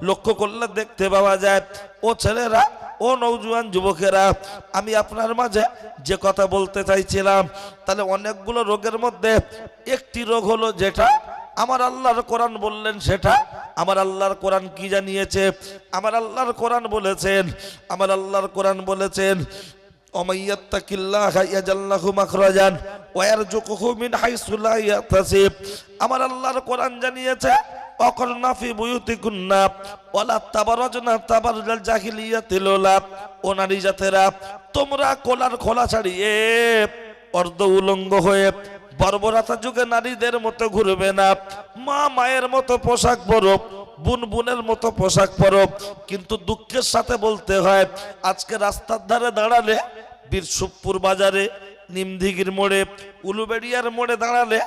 লক্ষ্য করলে দেখতে পাওয়া যায়। ও ছেলেরা, ও নওজোয়ান যুবকেরা, আমি আপনার মাঝে যে কথা বলতে চাইছিলাম, তাহলে অনেকগুলো রোগের মধ্যে একটি রোগ হলো যেটা আমার আল্লাহর কোরআন বললেন, সেটা আমার আল্লাহর কোরআন কি জানিয়েছে? আমার আল্লাহর কোরআন বলেছেন, আমার আল্লাহর কোরআন বলেছেন, আমার আল্লাহর কোরআন জানিয়েছে, অকরনা ফি বুয়ুতিকুন্না ওয়ালা তাবারাজনা তাবারুজাল জাহিলিয়াতিল উলা, ও নারী জাতেরা, তোমরা কোলার খোলা ছাড়িয়ে অর্ধ উলঙ্গ হয়ে বর্বরতা যুগে নারীদের মতো ঘুরবে না। মা মায়ের মতো পোশাক পরো, বুন বুনের মতো পোশাক পরো। কিন্তু দুঃখের সাথে বলতে হয়, আজকে রাস্তার ধারে দাঁড়ালে, বীরসুখপুর বাজারে, নিমদিঘির মোড়ে, উলুবেড়িয়ার মোড়ে দাঁড়ালে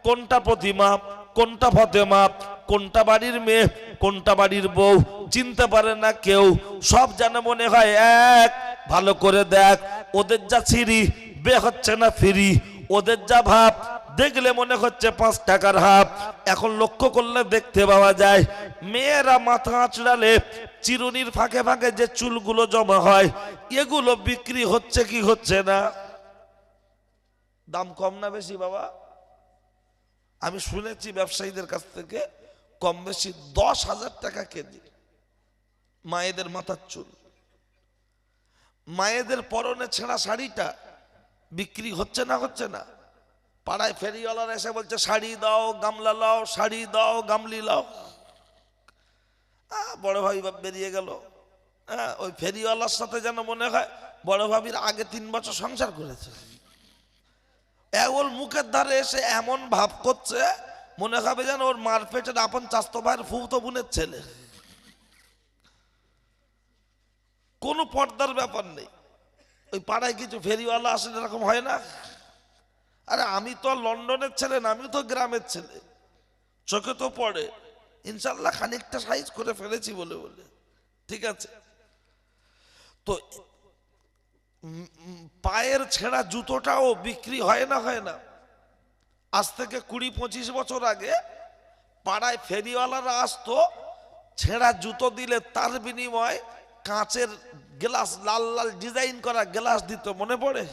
কোনটা প্রতিমা, কোনটা ফতেমা, কোনটা বাড়ির মেয়ে, কোনটা বাড়ির বউ চিনতে পারে না কেউ। সব যেন মনে হয় এক। ভালো করে দেখ, ওদের যা ছিরি বে হচ্ছে না ফিরি, ওদের যা ভাব দেখলে মনে হচ্ছে 5 টাকার হাফ। এখন লক্ষ্য করলে দেখতে পাওয়া যায়, মেয়েরা মাথা আঁচড়ালে চিরুনির ফাঁকে ফাঁকে যে চুলগুলো জমা হয়, এগুলো বিক্রি হচ্ছে কি হচ্ছে না? দাম কম না বেশি বাবা? আমি শুনেছি ব্যবসায়ীদের কাছ থেকে কম বেশি 10,000 টাকা কেজি মায়েদের মাথার চুল। মায়েদের পরনে ছেঁড়া শাড়িটা বিক্রি হচ্ছে না হচ্ছে না? পাড়ায় ফেরিওয়ালারা এসে বলছে, শাড়ি দাও, গামলা লাও, শাড়ি দাও, গামলি লাও। বড় ভাই বেরিয়ে গেল। ওই ফেরিওয়ালার সাথে যেন মনে হয় বড় ভাবির আগে 3 বছর সংসার করেছে। ওর মুখের ধারে এসে এমন ভাব করছে, মনে হবে যেন ওর মার পেটের আপন চাস্তো ভাইয়ের ফুফুতো বোনের ছেলে। কোনো পর্দার ব্যাপার নেই। ওই পাড়ায় কিছু ফেরিওয়ালা আসেন, এরকম হয় না? আরে আমি তো লন্ডনের ছেলে না, আমি তো গ্রামের ছেলে, চোখে তো পড়ে। ইনশাল্লাহ খানিকটা সাইজ করে ফেলেছি বলে বলে, ঠিক আছে। তো পায়ের ছেঁড়া জুতোটাও বিক্রি হয় না হয় না? আজ থেকে 20-25 বছর আগে পাড়ায় ফেরিওয়ালারা আসতো, ছেঁড়া জুতো দিলে তার বিনিময়ে কাঁচের গ্লাস, লাল লাল ডিজাইন করা গ্লাস দিত, মনে পড়ে?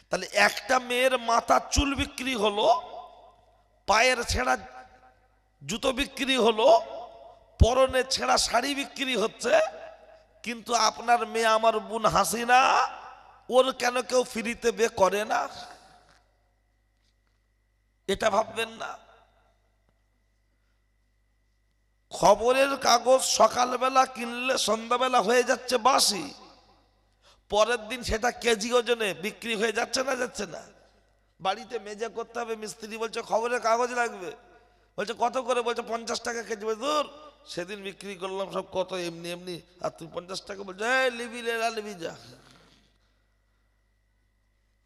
তাহলে একটা মেয়ের মাথার চুল বিক্রি হলো, পায়ের ছেঁড়া জুতো বিক্রি হলো, পরনে ছেঁড়া শাড়ি বিক্রি হচ্ছে, কিন্তু আপনার মেয়ে আমার বোন হাসিনা, ওর কেন কেউ ফ্রিতে বে করে না? এটা ভাববেন না। খবরের কাগজ সকালবেলা কিনলে সন্ধ্যাবেলা হয়ে যাচ্ছে বাসি, পরের দিন সেটা কেজি ওজনে বিক্রি হয়ে যাচ্ছে না যাচ্ছে না? বাড়িতে মেজে করতে হবে, মিস্ত্রি বলছে খবরের কাগজ লাগবে, বলছে কত করে? বলছে 50 টাকা কেজি। বলছে দূর, সেদিন বিক্রি করলাম সব কত এমনি এমনি, আর তুই 50 টাকা বলছে? লিবি লিবি যা।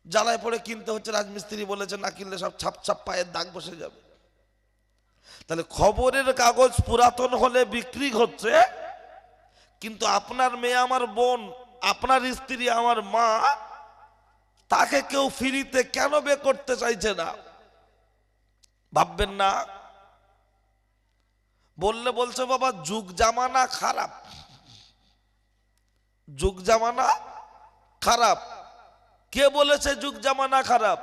জ্বালায় পড়ে কিনতে হচ্ছে, রাজমিস্ত্রি বলেছে না কিনলে সব ছাপ ছাপ পায়ের দাগ বসে যাবে। তাহলে খবরের কাগজ পুরাতন হলে বিক্রি হচ্ছে, কিন্তু আপনার মেয়ে আমার বোন, আপনার স্ত্রী আমার মা, তাকে কেউ ফ্রিতে কেন বে করতে চাইছে না? ভাববেন না। বললে বলছে বাবা যুগ জামানা খারাপ, যুগ জামানা খারাপ। কে বলেছে যুগ জামানা খারাপ?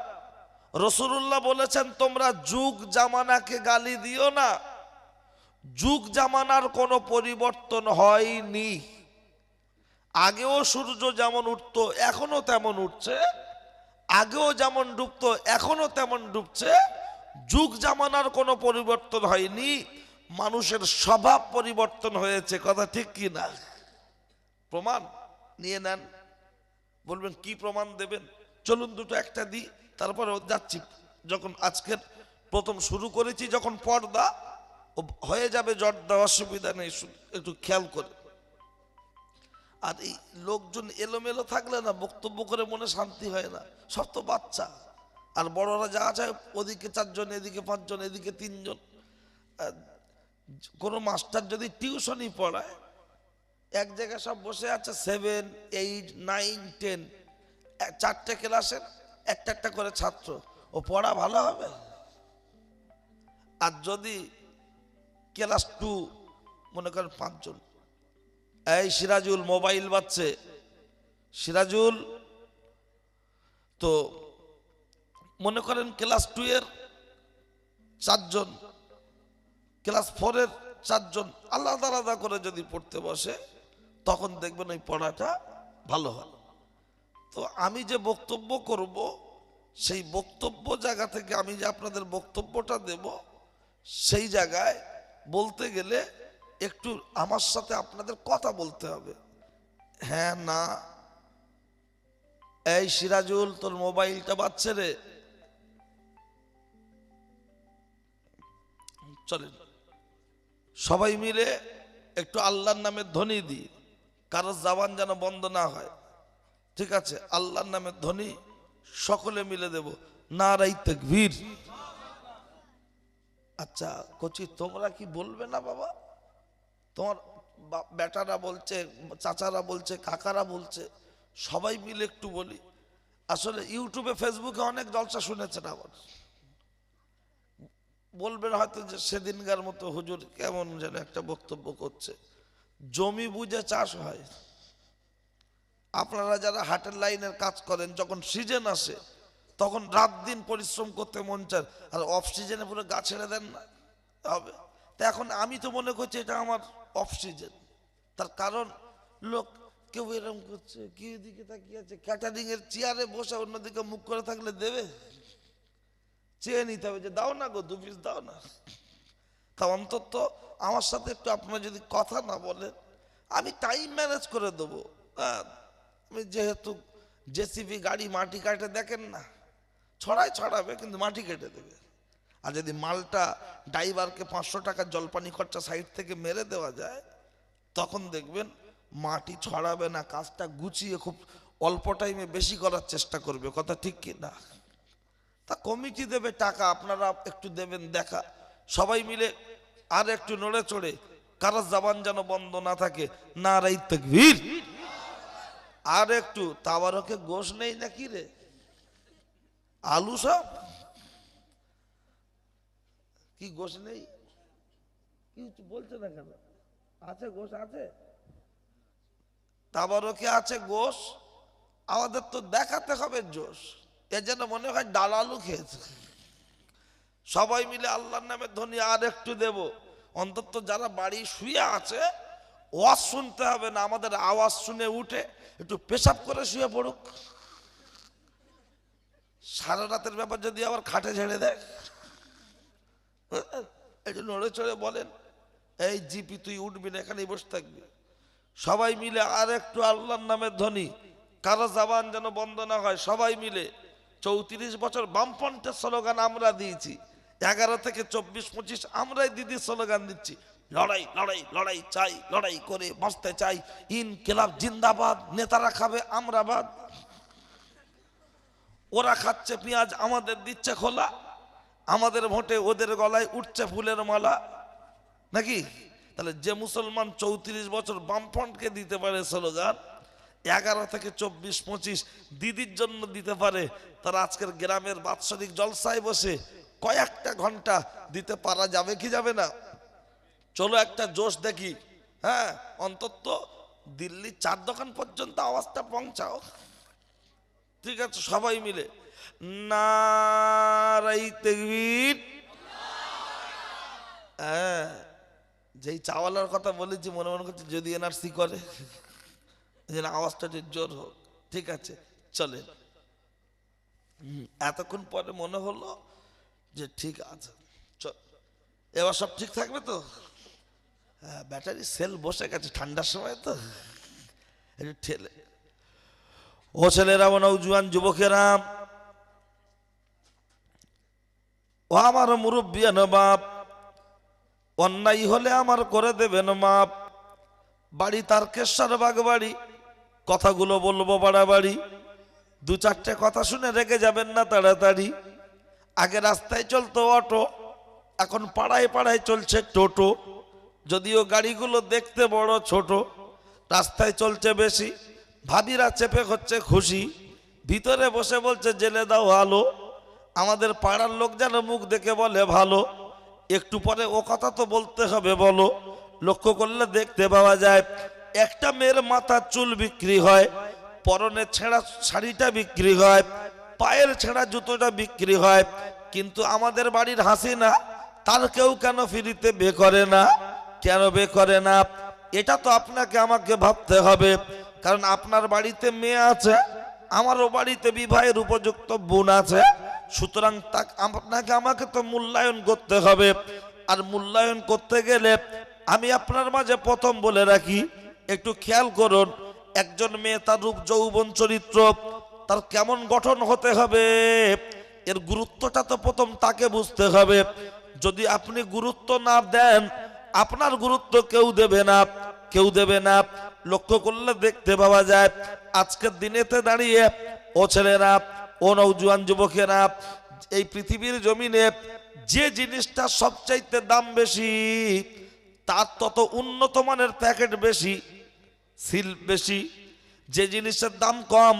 রাসূলুল্লাহ বলেছেন, তোমরা যুগ জামানাকে গালি দিও না। যুগ জামানার কোনো পরিবর্তন হয়নি। আগেও সূর্য যেমন উঠতো এখনো তেমন উঠছে, আগেও যেমন ডুবতো এখনো তেমন ডুবছে। যুগ জামানার কোনো পরিবর্তন হয়নি, মানুষের স্বভাব পরিবর্তন হয়েছে। কথা ঠিক কি না? প্রমাণ নিয়ে নেন। বলবেন কি প্রমাণ দেবেন? চলুন দুটো একটা দিই, তারপরে যাচ্ছি। যখন আজকের প্রথম শুরু করেছি, যখন পর্দা হয়ে যাবে জর্দা, অসুবিধা নেই, একটু খেয়াল করে। আর এই লোকজন এলোমেলো থাকলে না, বক্তব্য করে মনে শান্তি হয় না। সব তো বাচ্চা, আর বড়রা যা আছে, ওদিকে 4 জন, এদিকে 5 জন, এদিকে 3 জন। কোনো মাস্টার যদি টিউশনই পড়ায়, এক জায়গায় সব বসে আছে 7, 8, 9, 10, 4টে ক্লাসের একটা একটা করে ছাত্র, ও পড়া ভালো হবে? আর যদি ক্লাস 2 মনে করেন 5 জন। এই সিরাজুল মোবাইল বাজছে, সিরাজুল তো মনে করেন ক্লাস 2 এর 4 জন, ক্লাস 4 এর 4 জন আলাদা আলাদা করে যদি পড়তে বসে তখন দেখবেন ওই পড়াটা ভালো হয়। তো আমি যে বক্তব্য করব সেই বক্তব্য জায়গা থেকে আমি যে আপনাদের বক্তব্যটা দেব সেই জায়গায় বলতে গেলে একটু আমার সাথে আপনাদের কথা বলতে হবে, হ্যাঁ না। এই সিরাজুল তোর মোবাইলটা বাজছে রে, চলেন সবাই মিলে একটু আল্লাহর নামের ধ্বনি দিই, কারো জবান যেন বন্ধ না হয়, ঠিক আছে? আল্লাহর নামের ধ্বনি সকলে মিলে দেব, নারায়ে তাকবীর। আচ্ছা কচি তোমরা কি বলবে না বাবা? তোমার বেটারা বলছে, চাচারা বলছে, কাকারা বলছে, সবাই মিলে একটু বলি। আসলে ইউটিউবে ফেসবুকে অনেক জলসা শুনেছেন, আবার বলবেন হয়তো যে সেদিনকার মতো হুজুর কেমন যেন একটা বক্তব্য করছে। জমি বুঝে চাষ হয়। আপনারা যারা হাটের লাইনের কাজ করেন, যখন সিজন আসে তখন রাত দিন পরিশ্রম করতে মন চায়, আর অফ সিজনে পুরো গা ছেড়ে দেন না হবে। তা এখন আমি তো মনে করছি এটা আমার অফ সিজন, তার কারণ লোক কেউ এরকম করছে, কি দিকে তাকিয়ে আছে, ক্যাটারিং এর চেয়ারে বসে অন্যদিকে মুখ করে থাকলে দেবে? চেয়ে নিতে হবে যে দাও না গো, 2 পিস দাও না। তা অন্তত আমার সাথে একটু আপনারা যদি কথা না বলেন, আমি টাইম ম্যানেজ করে দেবো। আমি যেহেতু জেসিবি গাড়ি মাটি কাটে, দেখেন না ছড়াবে কিন্তু মাটি কেটে দেবে। আর যদি মালটা ড্রাইভারকে 500 টাকা জলপানি খরচা সাইড থেকে মেরে দেওয়া যায়, তখন দেখবেন মাটি ছড়াবে না, কাজটা গুছিয়ে খুব অল্প টাইমে বেশি করার চেষ্টা করবে। কথা ঠিক কি না? তা কমিটি দেবে টাকা, আপনারা একটু দেবেন দেখা, সবাই মিলে আর একটু নড়ে চড়ে, কারো জবান যেন বন্ধ না থাকে, নারায়ে তাকবীর। আর একটু তাবারকে গোশ নেই নাকি রে, আলু সব কি গোশ নেই? কি বলছে না কেন? আছে গোশ, আছে তাবারকে, আছে গোশ। আমাদের তো দেখাতে হবে জোশ, এ যেন মনে হয় ডাল আলু খেয়েছে। সবাই মিলে আল্লাহর নামে ধ্বনি আর একটু দেব। অন্তত যারা বাড়ি শুয়ে আছে ওয়াজ শুনতে হবে না, আমাদের আওয়াজ শুনে উঠে একটু পেশাব করে শুয়ে পড়ুক। সারা রাতের ব্যাপার যদি আবার খাটে ঝেড়ে দেয়, একটু নড়ে চড়ে বলেন, এই জিপি তুই উঠবি না, এখানেই বসে থাকবি। সবাই মিলে আর একটু আল্লাহর নামের ধ্বনি, কারো জবান যেন বন্ধ না হয়। সবাই মিলে 34 বছর বামপন্থের স্লোগান আমরা দিয়েছি, 11 থেকে 24-25 আমরাই দিদি স্লোগান দিচ্ছি, লড়াই লড়াই লড়াই চাই, লড়াই করে বাঁচতে চাই, ইনকিলাব জিন্দাবাদ, নেতারা খাবে আমরা বাদ। ওরা খাচ্ছে পেঁয়াজ, আমাদের দিচ্ছে খোলা, আমাদের ভোটে ওদের গলায় উঠছে ফুলের মালা, নাকি? তাহলে যে মুসলমান 34 বছর বামফ্রন্টকে দিতে পারে স্লোগান, 11 থেকে 24-25 দিদির জন্য দিতে পারে, তারা আজকের গ্রামের বাৎসরিক জলসায় বসে কয়েকটা ঘন্টা দিতে পারা যাবে কি যাবে না? চলো একটা জোশ দেখি। হ্যাঁ, অন্তত দিল্লি 4 দোকান পর্যন্ত আওয়াজটা পৌঁছাও, ঠিক আছে? সবাই মিলে নারায়ে তাকবীর। হ্যাঁ, যেই চাওয়ালার কথা বলেছি মনে মনে করছে যদি এনআরসি করে, যেন আওয়াজটা জোর হোক, ঠিক আছে? চলেন। এতক্ষণ পরে মনে হলো যে ঠিক আছে, এবার সব ঠিক থাকবে তো? হ্যাঁ, ব্যাটারি সেল বসে গেছে, ঠান্ডার সময় তো একটু ঠেলে। ও ছেলেরা, ও নওজোয়ান যুবকেরা, ও আমার মুরব্বিয়ান বাপ, অন্যায় হলে আমার করে দেবেন মাপ। বাড়ি তারকেশ্বর বাগ বাড়ি, কথাগুলো বলবো বাড়াবাড়ি, 2-4টে কথা শুনে রেগে যাবেন না তাড়াতাড়ি। আগে রাস্তায় চলতো অটো, এখন পাড়ায় পাড়ায় চলছে টোটো। যদিও গাড়িগুলো দেখতে বড় ছোট, রাস্তায় চলছে বেশি, ভাবিরা চেপে হচ্ছে খুশি, ভিতরে বসে বলছে জেলে দাও আলো। আমাদের পাড়ার লোক যেন মুখ দেখে বলে ভালো, একটু পরে ও কথা তো বলতে হবে, বলো। লক্ষ্য করলে দেখতে পাওয়া যায় একটা মেয়ের মাথার চুল বিক্রি হয়, পরনের ছেঁড়া শাড়িটা বিক্রি হয়, পায়ের ছেঁড়া জুতোটা বিক্রি হয়, কিন্তু আমাদের বাড়ির হাসিনা তার কেউ কেন ফ্রিতে বে করে না? কেন বে করে না? এটা তো আপনাকে আমাকে ভাবতে হবে। কারণ আপনার বাড়িতে মেয়ে আছে, আমারও বাড়িতে বিবাহের উপযুক্ত বোন আছে, সুতরাং আপনাকে আমাকে তো মূল্যায়ন করতে হবে। আর মূল্যায়ন করতে গেলে আমি আপনার মাঝে প্রথম বলে রাখি, একটু খেয়াল করুন, একজন মেয়ে তার রূপ যৌবন চরিত্র তার কেমন গঠন হতে হবে, এর গুরুত্বটা তো প্রথম তাকে বুঝতে হবে। যদি আপনি গুরুত্ব না দেন, আপনার গুরুত্ব কেউ দেবে না, কেউ দেবে না। লক্ষ্য করলে দেখতে পাওয়া যায় আজকের দিনেতে দাঁড়িয়ে ও ছেলেরা, ও নওজোয়ান যুবকেরা, এই পৃথিবীর জমিনে যে জিনিসটা সবচাইতে দাম বেশি, তার তত উন্নত মানের প্যাকেট বেশি, সিল বেশি। যে জিনিসের দাম কম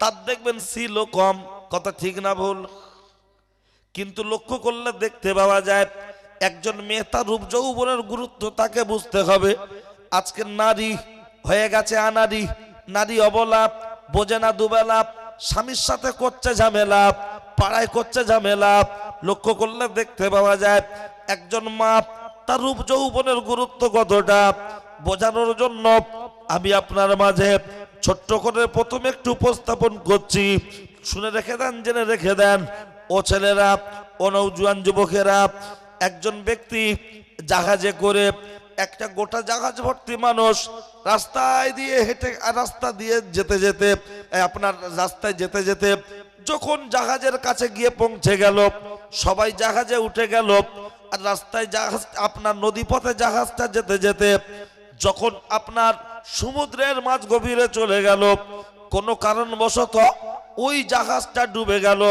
তার দেখবেন সিলও কম। কথা ঠিক না ভুল? কিন্তু লক্ষ্য করলে দেখতে পাওয়া যায় একজন মেয়ে তার রূপ যৌবনের গুরুত্ব তাকে বুঝতে হবে। আজকে নারী হয়ে গেছে আনারি, নারী অবলা, বোঝে না দুবেলা, স্বামীর সাথে করছে ঝামেলা, পাড়ায় করছে ঝামেলা। লক্ষ্য করলে দেখতে পাওয়া যায় একজন মা তার রূপ যৌবনের গুরুত্ব কতটা বোঝানোর জন্য আমি আপনার মাঝে ছোট্ট করে প্রথমে একটু উপস্থাপন করছি। শুনে রেখে দেন, জেনে রেখে দেন ও ছেলেরা, ও নওজোয়ান যুবকেরা। একজন ব্যক্তি জাহাজে করে, একটা গোটা জাহাজ ভর্তি মানুষ রাস্তায় দিয়ে হেঁটে, রাস্তা দিয়ে যেতে যেতে, আপনার রাস্তায় যেতে যেতে যখন জাহাজের কাছে গিয়ে পৌঁছে গেল, সবাই জাহাজে উঠে গেল, আর রাস্তায় জাহাজ, আপনার নদীপথে জাহাজটা যেতে যেতে যখন আপনার সমুদ্রের মাঝ গভীরে চলে গেল, কোনো কারণবশত ওই জাহাজটা ডুবে গেল।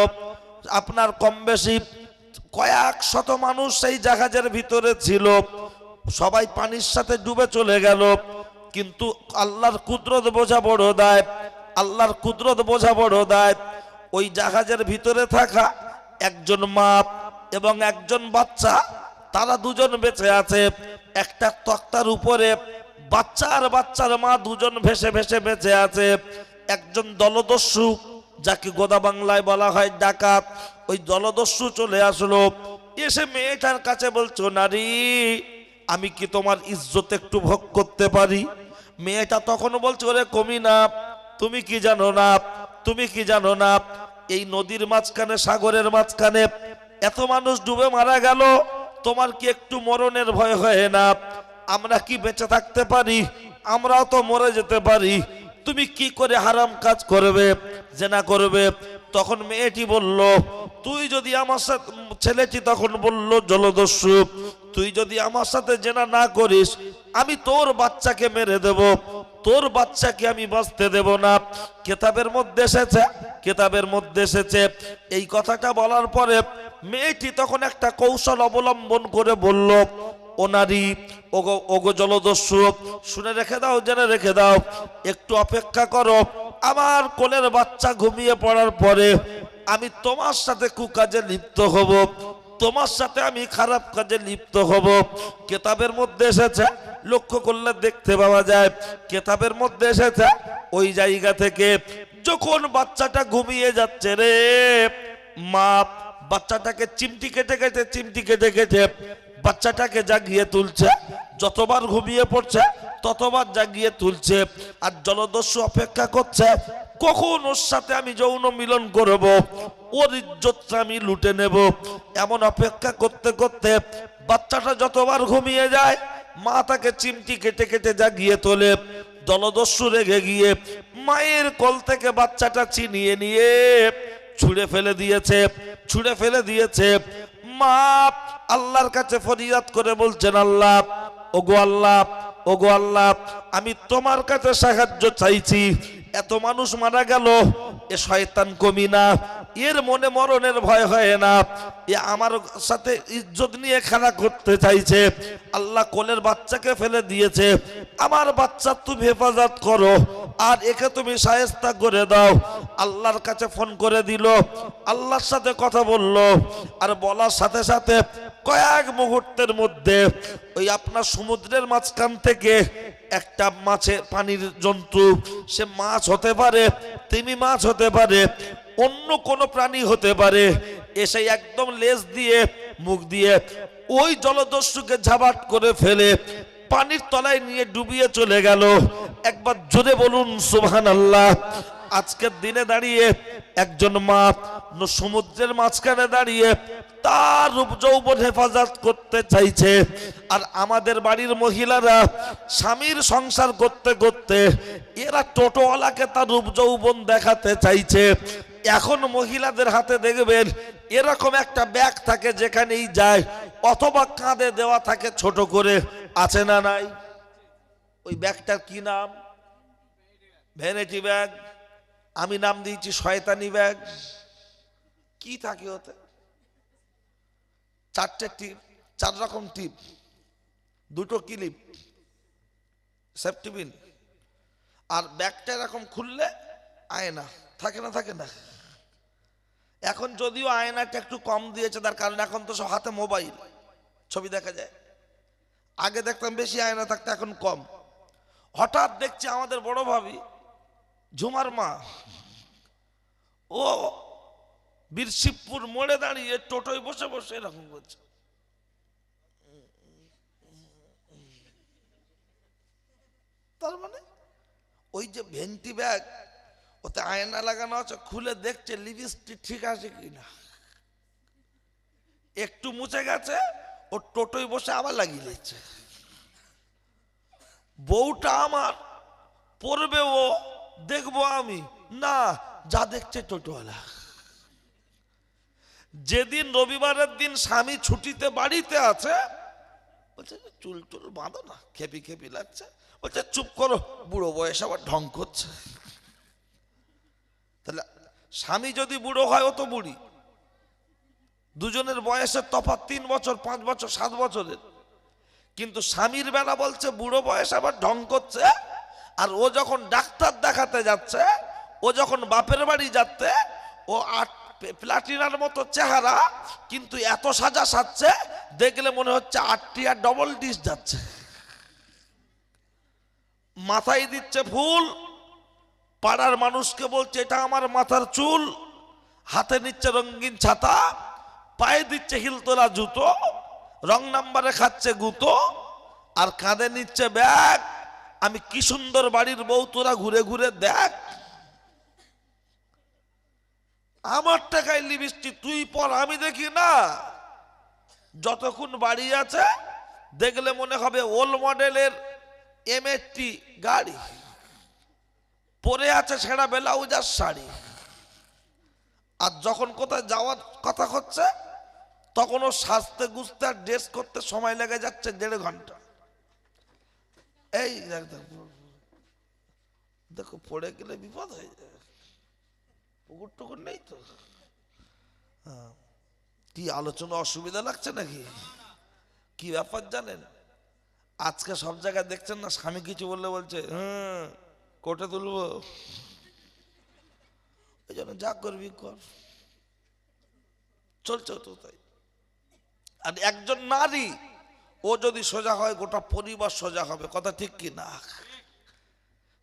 আপনার কম বেশি কয়েক শত মানুষ সেই জাহাজের ভিতরে ছিল, সবাই পানির সাথে ডুবে চলে গেল। কিন্তু আল্লাহর কুদরত বোঝা বড় দায়, আল্লাহর কুদরত বোঝা বড় দায়। ওই জাহাজের ভিতরে থাকা একজন মা এবং একজন বাচ্চা, তারা দুজন বেঁচে আছে। একটা তক্তার উপরে বাচ্চা আর বাচ্চার মা দুজন ভেসে ভেসে বেঁচে আছে। একজন দলদস্যু, যাকে গোদা বাংলায় বলা হয় ডাকাত, ওই দলদস্যু চলে আসলো, এসে মেয়েটার কাছে বলছো, নারী আমি কি তোমার ইজ্জত একটু ভোগ করতে পারি? মেয়েটা তখন বলছে, ওরে কমি না, তুমি কি জানো না, তুমি কি জানো না, এই নদীর মাঝখানে, সাগরের মাঝখানে এত মানুষ ডুবে মারা গেল, তোমার কি একটু মরণের ভয় হয় না? আমরা কি বেঁচে থাকতে পারি? আমরাও তো মরে যেতে পারি। তুমি কি করে হারাম কাজ করবে, জেনা করবে? তখন মেয়েটি বলল, তুই যদি আমার সাথে, ছেলেটি তখন বলল জলদস্যু, তুই যদি আমার সাথে জেনা না করিস, আমি তোর বাচ্চাকে মেরে দেব, তোর বাচ্চাকে আমি বাঁচতে দেব না। কিতাবের মধ্যে এসেছে, কিতাবের মধ্যে এসেছে। এই কথাটা বলার পরে মেয়েটি তখন একটা কৌশল অবলম্বন করে বলল, ও নারী, ওগো জলদস্যু, শুনে রেখে দাও, জেনে রেখে দাও, একটু অপেক্ষা করো, আমার কোলের বাচ্চা ঘুমিয়ে পড়ার পরে আমি তোমার সাথে কুকাজে লিপ্ত হব, তোমার সাথে আমি খারাপ কাজে লিপ্ত হব। কিতাবের মধ্যে এসেছে, লক্ষ্য করলে দেখতে পাওয়া যায় কিতাবের মধ্যে এসেছে, ওই জায়গা থেকে যখন বাচ্চাটা ঘুমিয়ে যাচ্ছে রে, মা বাচ্চাটাকে চিমটি কেটে কেটে, চিমটি কেটে কেটে বাচ্চাটাকে জাগিয়ে তুলছে। যতবার ঘুমিয়ে পড়ছে ততবার জাগিয়ে তুলছে। আর জলদস্যু অপেক্ষা করছে কখন ওর সাথে আমি যৌন মিলন করব, ওর ইজ্জতটা আমি লুটে নেব। এমন অপেক্ষা করতে করতে বাচ্চাটা যতবার ঘুমিয়ে যায়, মা তাকে চিমটি কেটে কেটে জাগিয়ে তোলে। জলদস্যু রেগে গিয়ে মায়ের কোল থেকে বাচ্চাটা ছিনিয়ে নিয়ে ছুঁড়ে ফেলে দিয়েছে, ছুঁড়ে ফেলে দিয়েছে। মা আল্লাহর কাছে ফরিয়াদ করে বলছেন, আল্লাহ, ওগো আল্লাহ, ওগো আল্লাহ, আমি তোমার কাছে সাহায্য চাইছি। এত মানুষ মারা গেল, এ শয়তান কমি না, এর মনে মরণের ভয় হয় না, এ আমার সাথে ইজ্জত নিয়ে খেলা করতে চাইছে। আল্লাহ কোলের বাচ্চাকে ফেলে দিয়েছে, আমার বাচ্চা তুমি হেফাজত করো, আর একে তুমি শায়েস্তা করে দাও। আল্লাহর কাছে ফোন করে দিল, আল্লাহর সাথে কথা বলল, আর বলার সাথে সাথে কয়েক মুহূর্তের মধ্যে ওই আপনার সমুদ্রের মাঝখান থেকে একটা মাছের পানির জন্তু, সে মাছ হতে পারে, তিমি মাছ হতে পারে, অন্য কোনো প্রাণী হতে পারে, এসে একদম লেজ দিয়ে মুখ দিয়ে ওই জলদস্যুকে ঝাবাট করে ফেলে পানির তলায় নিয়ে ডুবিয়ে চলে গেল। একবার জোরে বলুন সুবহানাল্লাহ। আজকের দিনে দাঁড়িয়ে একজন মা সমুদ্রের মাঝখানে দাঁড়িয়ে তার রূপ যৌবন হেফাজত করতে চাইছে, আর আমাদের বাড়ির মহিলারা স্বামীর সংসার করতে করতে এরা টোটোওয়ালাকে তার রূপ যৌবন দেখাতে চাইছে। এখন মহিলাদের হাতে দেখবেন এরকম একটা ব্যাগ থাকে, যেখানেই যায়, অথবা কাঁধে দেওয়া থাকে ছোট করে, আছে না নাই? ওই ব্যাগটার কি নাম? Vanity bag. আমি নাম দিয়েছি শয়তানি ব্যাগ। কি থাকে ওতে? চারটে টিপ, 4 রকম টিপ, 2টো ক্লিপ, সেফটি পিন, আর ব্যাগটা এরকম খুললে আয়না থাকে না? থাকে না? এখন যদিও আয়নাটা একটু কম দিয়েছে, তার কারণ এখন তো সব হাতে মোবাইল, ছবি দেখা যায়। আগে দেখতাম বেশি আয়না থাকতো, এখন কম। হঠাৎ দেখছি আমাদের বড় ভাবি ঝুমার মা, ও বীরশিবপুর মোড়ে দাঁড়িয়ে টোটোয় বসে বসে এরকম করছে। তার মানে ওই যে ভেন্টি ব্যাগ, ওতে আয়না লাগানো আছে, খুলে দেখছে লিপস্টিক ঠিক আছে কিনা, একটু মুছে গেছে, ও টোটোয় বসে আবার লাগিয়ে দিচ্ছে। বউটা আমার পরবে, ও দেখবো আমি না, যা দেখছে টোটোওয়ালা। যেদিন রবিবারের দিন স্বামী ছুটিতে বাড়িতে আছে, বলছে চুল টুল বাঁধো না, খেপি খেপি লাগছে, বলছে চুপ করো, বুড়ো বয়স আবার ঢং করছে। তাহলে স্বামী যদি বুড়ো হয়, ও তো বুড়ি, দুজনের বয়সের তফাৎ 3 বছর, 5 বছর, 7 বছরের, কিন্তু স্বামীর বেলা বলছে বুড়ো বয়স আবার ঢং করছে। আর ও যখন ডাক্তার দেখাতে যাচ্ছে, ও যখন বাপের বাড়ি যাচ্ছে, ও প্লাটিনার মতো চেহারা, কিন্তু এত সাজা সাজছে দেখলে মনে হচ্ছে 8টি আর ডবল ডিশ যাচ্ছে। মাথায় দিচ্ছে ফুল, পাড়ার মানুষকে বলছে এটা আমার মাথার চুল, হাতে নিচ্ছে রঙিন ছাতা, পায়ে দিচ্ছে হিলতোলা জুতো, রং নাম্বারে খাচ্ছে গুতো, আর কাঁধে নিচ্ছে ব্যাগ। আমি কি সুন্দর বাড়ির বউ, তোরা ঘুরে ঘুরে দেখ, আমার টাকায় লিপস্টিক তুই পর, আমি দেখি না। যতক্ষণ বাড়ি আছে দেখলে মনে হবে ওল্ড মডেলের M80 গাড়ি, পরে আছে ছেঁড়া ব্লাউজ আর শাড়ি। আর যখন কোথায় যাওয়ার কথা হচ্ছে, তখন ও সাজতে গুছতে আর ড্রেস করতে সময় লেগে যাচ্ছে 1.5 ঘন্টা। এই দেখো, পড়ে গেলে বিপদ হয়ে যায়। পুকুর টুকুর নেই তো? কি আলোচনা, অসুবিধা লাগছে নাকি? কি ব্যাপার জানেন, আজকে সব জায়গায় দেখছেন না, স্বামী কিছু বললে বলছে কোর্টে তুলবো। এই জন্য যা করবি কর, চলছে তো তাই। আর একজন নারী, ও যদি সোজা হয়, গোটা পরিবার সোজা হবে, কথা ঠিক কি না?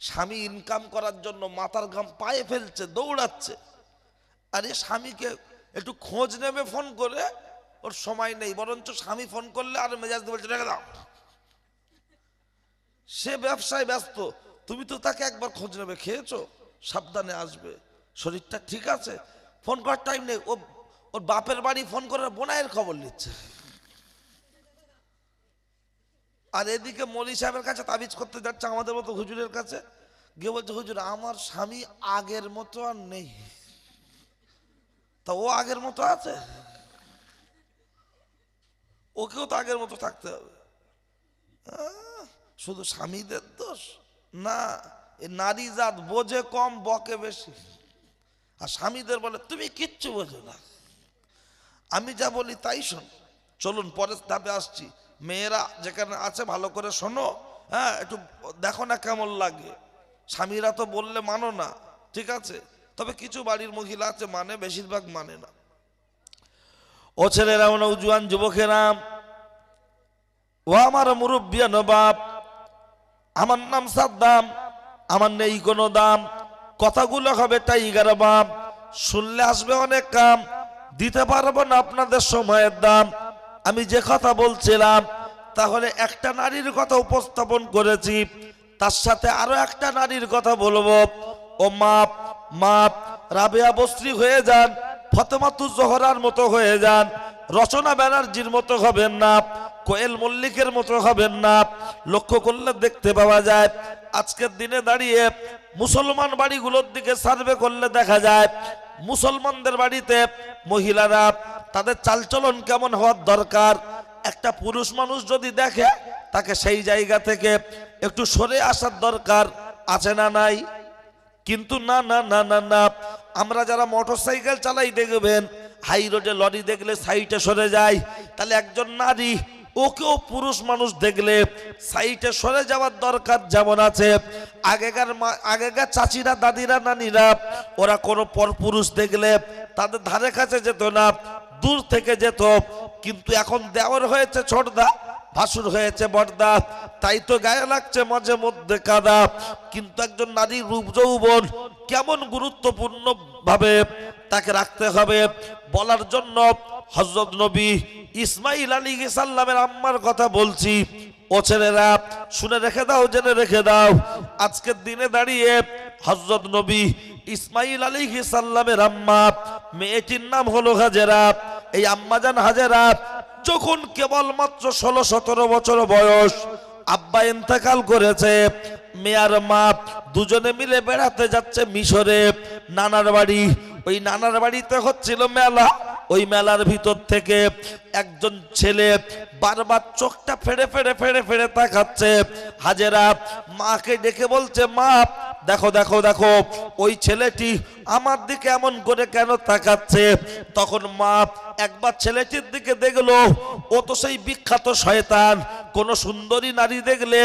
স্বামী ইনকাম করার জন্য মাথার ঘাম পায়ে ফেলছে, দৌড়াচ্ছে, আরে স্বামীকে একটু খোঁজ নেবে ফোন করে, ওর সময় নেই। বরঞ্চ স্বামী ফোন করলে আর মেজাজ দিয়ে বলছে রেখে দাও, সে ব্যবসায় ব্যস্ত। তুমি তো তাকে একবার খোঁজ নেবে, খেয়েছো, সাবধানে আসবে, শরীরটা ঠিক আছে, ফোন করার টাইম নেই। ওর বাপের বাড়ি ফোন করে বোনাইয়ের খবর নিচ্ছে। আর এদিকে মৌলী সাহেবের কাছে তাবিজ করতে যাচ্ছে, আমাদের মতো হুজুরের কাছে গিয়ে বলছে হুজুর আমার স্বামী আগের মতো আর নেই। তা ও আগের মতো আছে? ওকেও তো আগের মতো থাকতে হবে। শুধু স্বামীদের দোষ না, এ নারী জাত বোঝে কম, বকে বেশি। আর স্বামীদের বলে তুমি কিচ্ছু বোঝো না, আমি যা বলি তাই শোন। চলুন পরের ধাপে আসছি। মেয়েরা যেখানে আছে ভালো করে শোনো, হ্যাঁ, একটু দেখো না কেমন লাগে। স্বামীরা তো বললে মানো না, ঠিক আছে, তবে কিছু বাড়ির মহিলা আছে মানে, বেশিরভাগ মানে না। ও ছেলেরা, ও নওজোয়ান যুবকেরা, ও আমার মুরব্বিয়ান বাপ, আমার নাম সাদ্দাম, আমার নেই কোনো দাম, কথাগুলো হবে টাইগার বাপ, শুনলে আসবে অনেক কাম, দিতে পারবো না আপনাদের সময়ের দাম। আমি যে কথা বলছিলাম, তাহলে একটা নারীর কথা উপস্থাপন করেছি, তার সাথে আরো একটা নারীর কথা বলবো। ও মাপ মাপ, রাবেয়া বস্ত্রী হয়ে যান, ফতেমাতুজ জোহরার মতো হয়ে যান, রচনা ব্যানার্জির মতো হবেন না, কোয়েল মল্লিকের মতো হবেন না। লক্ষ্য করলে দেখতে পাওয়া যায়, আজকের দিনে দাঁড়িয়ে মুসলমান বাড়িগুলোর দিকে সার্ভে করলে দেখা যায়, মুসলমানদের বাড়িতে মহিলারা তাদের চালচলন কেমন হওয়ার দরকার। একটা পুরুষ মানুষ যদি দেখে, তাকে সেই জায়গা থেকে একটু সরে আসার দরকার আছে না নাই? কিন্তু না না না না না, আমরা যারা মোটরসাইকেল চালাই দেখবেন, হাই রোডে লরি দেখলে সাইডে সরে যায়। তাহলে একজন নারী, ওকেও পুরুষ মানুষ দেখলে সাইডে সরে যাওয়ার দরকার যেমন আছে। আগেকার চাচিরা, দাদিরা, নানিরা, ওরা কোনো পরপুরুষ দেখলে তাদের ধারে কাছে যেত না, দূর থেকে যেত। কিন্তু এখন দেওয়ার হয়েছে ছোটদা, ভাসুর হয়েছে বড়দা, তাই তো গায়ে লাগছে মাঝে মধ্যে কাদা। কিন্তু একজন নারীর রূপ যৌবন কেমন গুরুত্বপূর্ণ ভাবে তাকে রাখতে হবে বলার জন্য হযরত নবী ইসমাইল আলাইহিস সালামের আম্মার কথা বলছি। ও ছেলেরা, শুনে রেখে দাও, জেনে রেখে দাও, আজকের দিনে দাঁড়িয়ে হযরত নবী ইসমাইল আলাইহিস সালামের আম্মা, মেয়েটির নাম হলো হাজেরা। এই আম্মাজান হাজেরা যখন কেবলমাত্র 16-17 বছর বয়স, আব্বা ইন্তেকাল করেছে, মেয়ার মা দুজনে মিলে বেড়াতে যাচ্ছে মিশরে নানার বাড়ি। ওই নানার বাড়িতে হচ্ছিল মেলা। ওই মেলার ভিতর থেকে একজন ছেলে বারবার চোখটা ফেড়ে ফেড়ে ফেড়ে ফেড়ে তাকাচ্ছে। হাজেরা মাকে ডেকে বলছে, মা দেখো দেখো দেখো, ওই ছেলেটি আমার দিকে এমন করে কেন তাকাচ্ছে? তখন মা একবার ছেলেটির দিকে দেখলো, ও তো সেই বিখ্যাত শয়তান। কোন সুন্দরী নারী দেখলে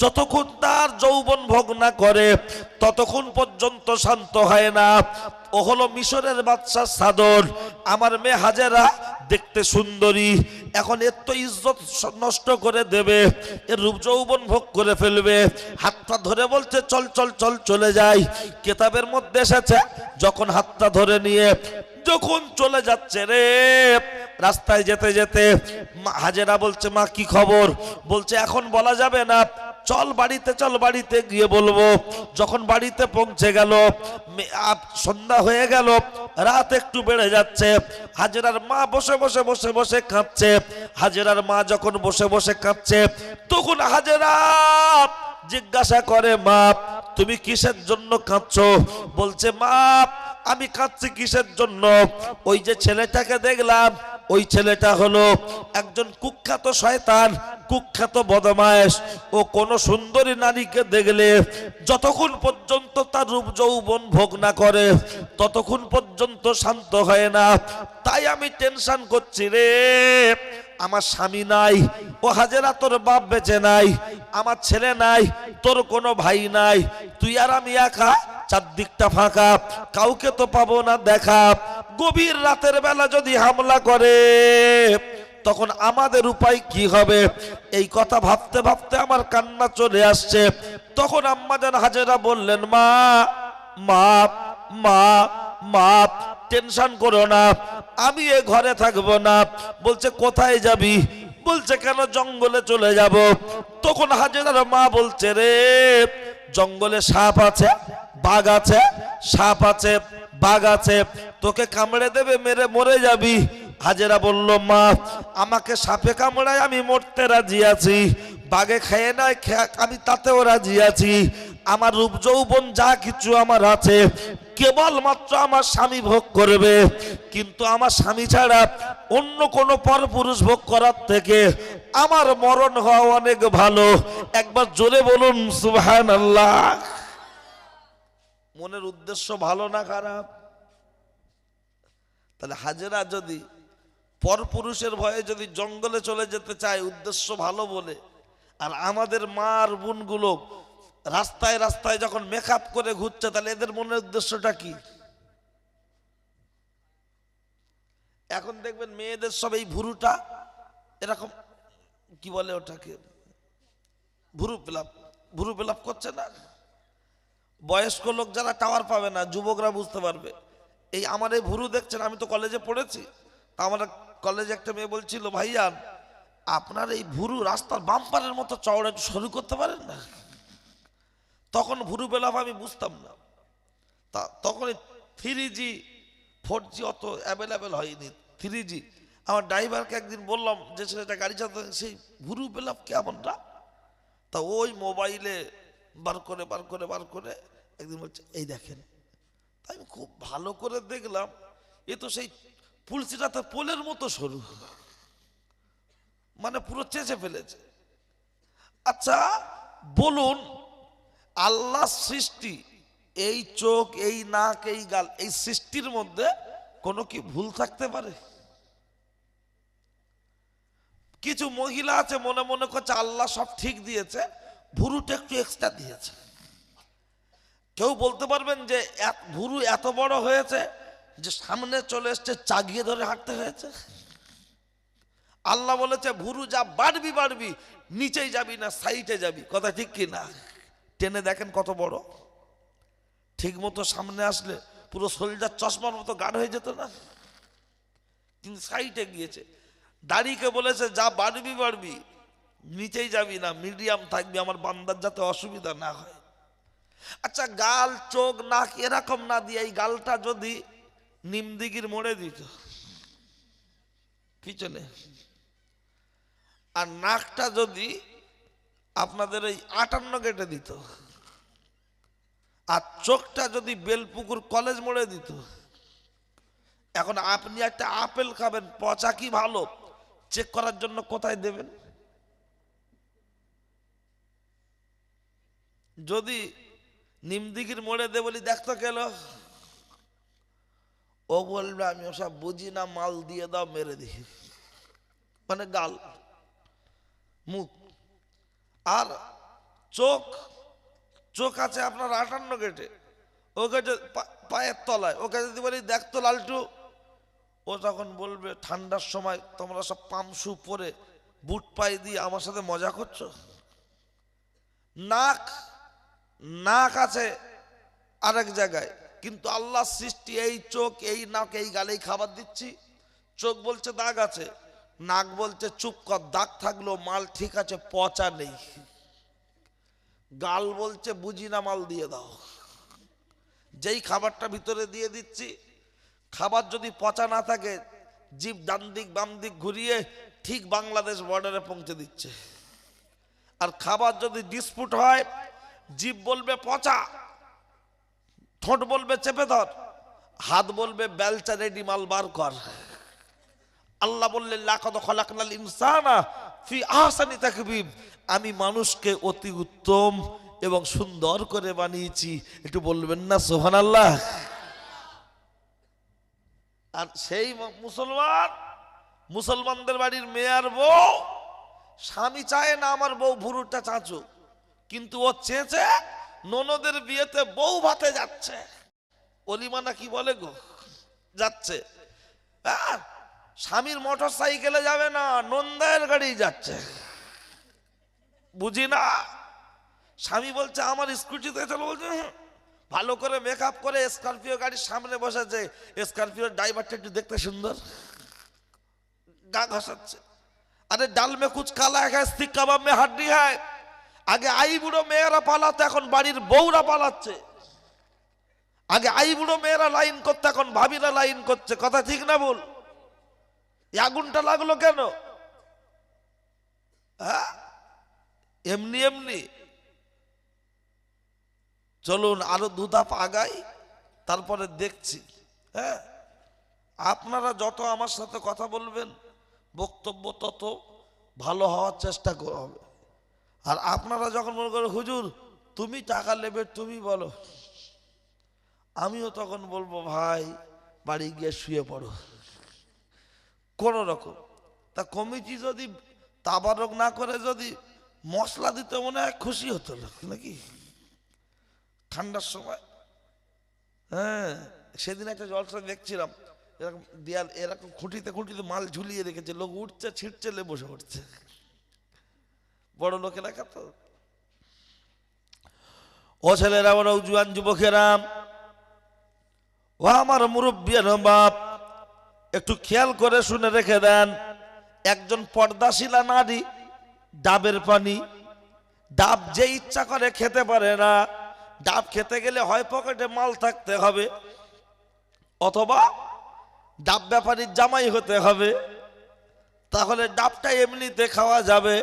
যতক্ষণ তার যৌবন ভোগ না করে, ততক্ষণ পর্যন্ত শান্ত হয় না। ও হলো মিশরের বাদশার সাদর। আমার মেয়ে হাজেরা দেখতে সুন্দরী, এখন এর তো ইজ্জত নষ্ট করে দেবে, এর রূপ যৌবন ভোগ করে ফেলবে। হাতটা ধরে বলছে, চল চল চল, চলে যাই। কেতাবের মধ্যে এসেছে, যখন হাতটা ধরে নিয়ে যখন চলে যাচ্ছে রে, রাস্তায় যেতে যেতে হাজেরা বলছে, মা কি খবর? বলছে এখন বলা যাবে না, চল বাড়িতে, চল বাড়িতে গিয়ে বলবো। যখন বাড়িতে পৌঁছে গেল, সন্ধ্যা হয়ে গেল, রাত একটু বেড়ে যাচ্ছে। হাজেরার মা বসে বসে বসে বসে কাঁদছে। হাজেরার মা যখন বসে বসে কাঁদছে, তখন হাজেরা জিজ্ঞাসা করে, মা তুমি কিসের জন্য কাঁদছো? বলছে, মা আমি কাঁদছি কিসের জন্য? ওই যে ছেলেটাকে দেখলাম, ওই ছেলেটা হলো একজন কুখ্যাত শয়তান, কুখ্যাত বদমায়েশ। ও কোন সুন্দরী নারীকে দেখলে যতক্ষণ পর্যন্ত তার রূপ যৌবন ভোগ না করে, ততক্ষণ পর্যন্ত শান্ত হয় না। তাই আমি টেনশন করছি রে, আমার স্বামী নাই। ও হাজেরা, তোর বাপ বেঁচে নাই, আমার ছেলে নাই, তোর কোনো ভাই নাই, তুই আর আমি একা, চারদিকটা ফাঁকা, কাউকে তো পাবো না দেখা। গভীর রাতের বেলা যদি হামলা করে, তখন আমাদের উপায় কি হবে? এই কথা ভাবতে ভাবতে আমার কান্না চলে আসছে। তখন আম্মাজান হাজেরা বললেন, মা মা মা মা টেনশন করো না, আমি এ ঘরে থাকবো না। বলছে, কোথায় যাবি? বলছে, কেন জঙ্গলে চলে যাব। তখন হাজেরার মা বলছে, রে জঙ্গলে সাপ আছে, বাঘ আছে, সাপ আছে, বাঘ আছে, তোকে কামড়ে দেবে, মেরে মরে যাবি। হাজেরা বলল, মা আমাকে সাপে কামড়ায় আমি মরতে রাজি আছি, বাঘে খেয়ে নেয় আমি তাতেও রাজি আছি। আমার রূপ যৌবন যা কিছু আমার আছে, কেবলমাত্র আমার স্বামী ভোগ করবে। কিন্তু আমার স্বামী ছাড়া অন্য কোনো পরপুরুষ ভোগ করার থেকে আমার মরণ হওয়া অনেক ভালো। একবার জোরে বলুন সুবহানাল্লাহ। মনের উদ্দেশ্য ভালো না খারাপ? তাহলে হাজেরা যদি পরপুরুষের ভয়ে যদি জঙ্গলে চলে যেতে চায় উদ্দেশ্য ভালো বলে, আর আমাদের মার বোনগুলো রাস্তায় রাস্তায় যখন মেকআপ করে ঘুরছে, তাহলে এদের মনের উদ্দেশ্যটা কি? এখন দেখবেন মেয়েদের সব এই ভুরুটা এরকম, কি বলে ওটাকে, ভুরু পেলাপ করছে না। বয়স্ক লোক যারা টাওয়ার পাবে না, যুবকরা বুঝতে পারবে। এই আমার এই ভুরু দেখছেন, আমি তো কলেজে পড়েছি, তা আমার কলেজে একটা মেয়ে বলছিল, ভাইয়া আপনার এই ভুরু রাস্তার বাম্পারের মতো চওড়া, একটু সরু করতে পারেন না? তখন ভুরু পেলাপ আমি বুঝতাম না, তা তখন 3G 4G অত অ্যাভেলেবেল হয়নি, 3G। আমার ড্রাইভারকে একদিন বললাম, যে ছেলেটা গাড়ি চালাতে, সেই ভুরু পেলাপ কেমনটা, তা ওই মোবাইলে বার করে একদিন বলছে, এই দেখেন। তাই আমি খুব ভালো করে দেখলাম, এ তো সেই পুলসিটাতে পোলের মতো সরু, মানে পুরো চেঁচে ফেলেছে। আচ্ছা বলুন, আল্লাহ সৃষ্টি, এই চোখ, এই নাক, এই গাল, এই সৃষ্টির মধ্যে কোনো কি ভুল থাকতে পারে? কিছু মহিলা আছে মনে মনে করছে আল্লাহ সব ঠিক দিয়েছে, ভুরুটা একটু এক্সট্রা দিয়েছে। কেউ বলতে পারবেন যে ভুরু এত বড় হয়েছে যে সামনে চলে এসছে, চাগিয়ে ধরে হাঁটতে হয়েছে? আল্লাহ বলেছে ভুরু যা বাড়বি, নিচেই যাবি না, সাইডে যাবি। কথা ঠিক কি না? টেনে দেখেন কত বড়। ঠিক মতো সামনে আসলে পুরো শরীরটা চশমার মতো গাঢ় হয়ে যেত না, কিন্তু সাইডে গিয়েছে। দাড়িকে বলেছে যা বাড়বি, নিচেই যাবি না, মিডিয়াম থাকবি, আমার বান্দার যাতে অসুবিধা না হয়। আচ্ছা গাল, চোখ, নাক এরকম না দিয়ে এই গালটা যদি নিমদিগির মোড়ে দিত পিছনে, আর নাকটা যদি আপনাদের এই 58 গেটে দিত, আর চোখটা যদি বেলপুকুর কলেজ মোড়ে দিত, এখন আপনি একটা আপেল খাবেন, পচা কি ভালো চেক করার জন্য কোথায় দেবেন? যদি নিমদিঘির মোড়ে দে বলি, দেখতো গেল, ও বলবে আমি ওসব বুঝি না, মাল দিয়ে দাও, মেরে দিই। মানে গাল, মুখ। আর চোখ আছে আপনার 58 গেটে, ওকে পায়ের তলায়, ওকে যদি বলি দেখতো লালটু, ও তখন বলবে ঠান্ডার সময় তোমরা সব পামশু পরে বুট পায়ে দিয়ে আমার সাথে মজা করছো। নাক আছে আরেক জায়গায়, কিন্তু আল্লাহ সৃষ্টি এই চোখ, এই নাক, এই গালেই খাবার দিচ্ছি। চোখ বলছে দাগ আছে, নাক বলছে চুপ কর, দাগ থাকলো মাল ঠিক আছে, পচা নেই। গাল বলছে বুঝি না, মাল দিয়ে দাও। যেই খাবারটা ভিতরে দিয়ে দিচ্ছি, খাবার যদি পচা না থাকে, জিভ ডান দিক বাম দিক ঘুরিয়ে ঠিক বাংলাদেশ বর্ডারে পৌঁছে দিচ্ছে। আর খাবার যদি ডিসপুট হয়, জিভ বলবে পচা, ঠোঁট বলবে চেপে ধর, হাত বলবে বেলচা রেডি, মাল বার কর। আল্লাহ বললেন লাকাদ খালাকনাল ইনসানা ফি আহসানি তাকবীম, আমি মানুষকে অতি উত্তম এবং সুন্দর করে বানিয়েছি। একটু বলবেন না সুবহানাল্লাহ? আর সেই মুসলমানদের বাড়ির মেয়ার বউ, স্বামী চায় না আমার বউ ভুরুটা চাঁচুক, কিন্তু ও চেঁচে ননদের বিয়েতে বউ ভাতে যাচ্ছে, অলিমানা কি বলে গো, যাচ্ছে। স্বামীর মোটর সাইকেলে যাবে না, নন্দায়ের গাড়ি যাচ্ছে, বুঝি না। স্বামী বলছে আমার স্কুটিতে চলো, বলছে ভালো করে মেকআপ করে স্করপিও গাড়ির সামনে বসেছে, স্করপিওর ড্রাইভারটা একটু দেখতে সুন্দর, গা ঘষাচ্ছে। अरे डाल में कुछ काला है, सीख कबाब में हड्डी है। आगे आई बुढ़ो मेरा पालाते, এখন বাড়ির বউরা পালাচ্ছে। আগে আই বুড়ো মেয়েরা লাইন করতে, এখন ভাবিরা লাইন করছে। কথা ঠিক না বল? আগুনটা লাগলো কেন? হ্যাঁ এমনি এমনি। চলুন আরো দুধাপ আগাই, তারপরে দেখছি। হ্যাঁ আপনারা যত আমার সাথে কথা বলবেন, বক্তব্য তত ভালো হওয়ার চেষ্টা হবে। আর আপনারা যখন মনে করেন হুজুর তুমি টাকা নেবে, তুমি বলো, আমিও তখন বলবো ভাই বাড়ি গিয়ে শুয়ে পড়ো কোন রকম। তা কমিটি যদি তাবারক না করে যদি মশলা দিতে, মনে হয় খুশি হতো নাকি ঠান্ডার সময়। হ্যাঁ সেদিন একটা জলসা দেখছিলাম, এরকম দেয়াল এরকম খুঁটিতে খুঁটিতে মাল ঝুলিয়ে রেখেছে, লোক উঠছে ছিটছে বসে উঠছে, বড় লোকেরা কত। ও ছেলেরা, ওরা জুয়ান যুবকেরা, ও আমার মুরব্বিয়ান বাপ, একটু খেয়াল করে শুনে রেখে দেন। একজন পর্দাশীলা নারী ডাবের পানি, ডাব যে ইচ্ছা করে খেতে পারে না। ডাব খেতে গেলে হয় পকেটে মাল থাকতে হবে, অথবা ডাব ব্যাপারীর জামাই হতে হবে, তাহলে ডাবটা এমনিতে খাওয়া যাবে।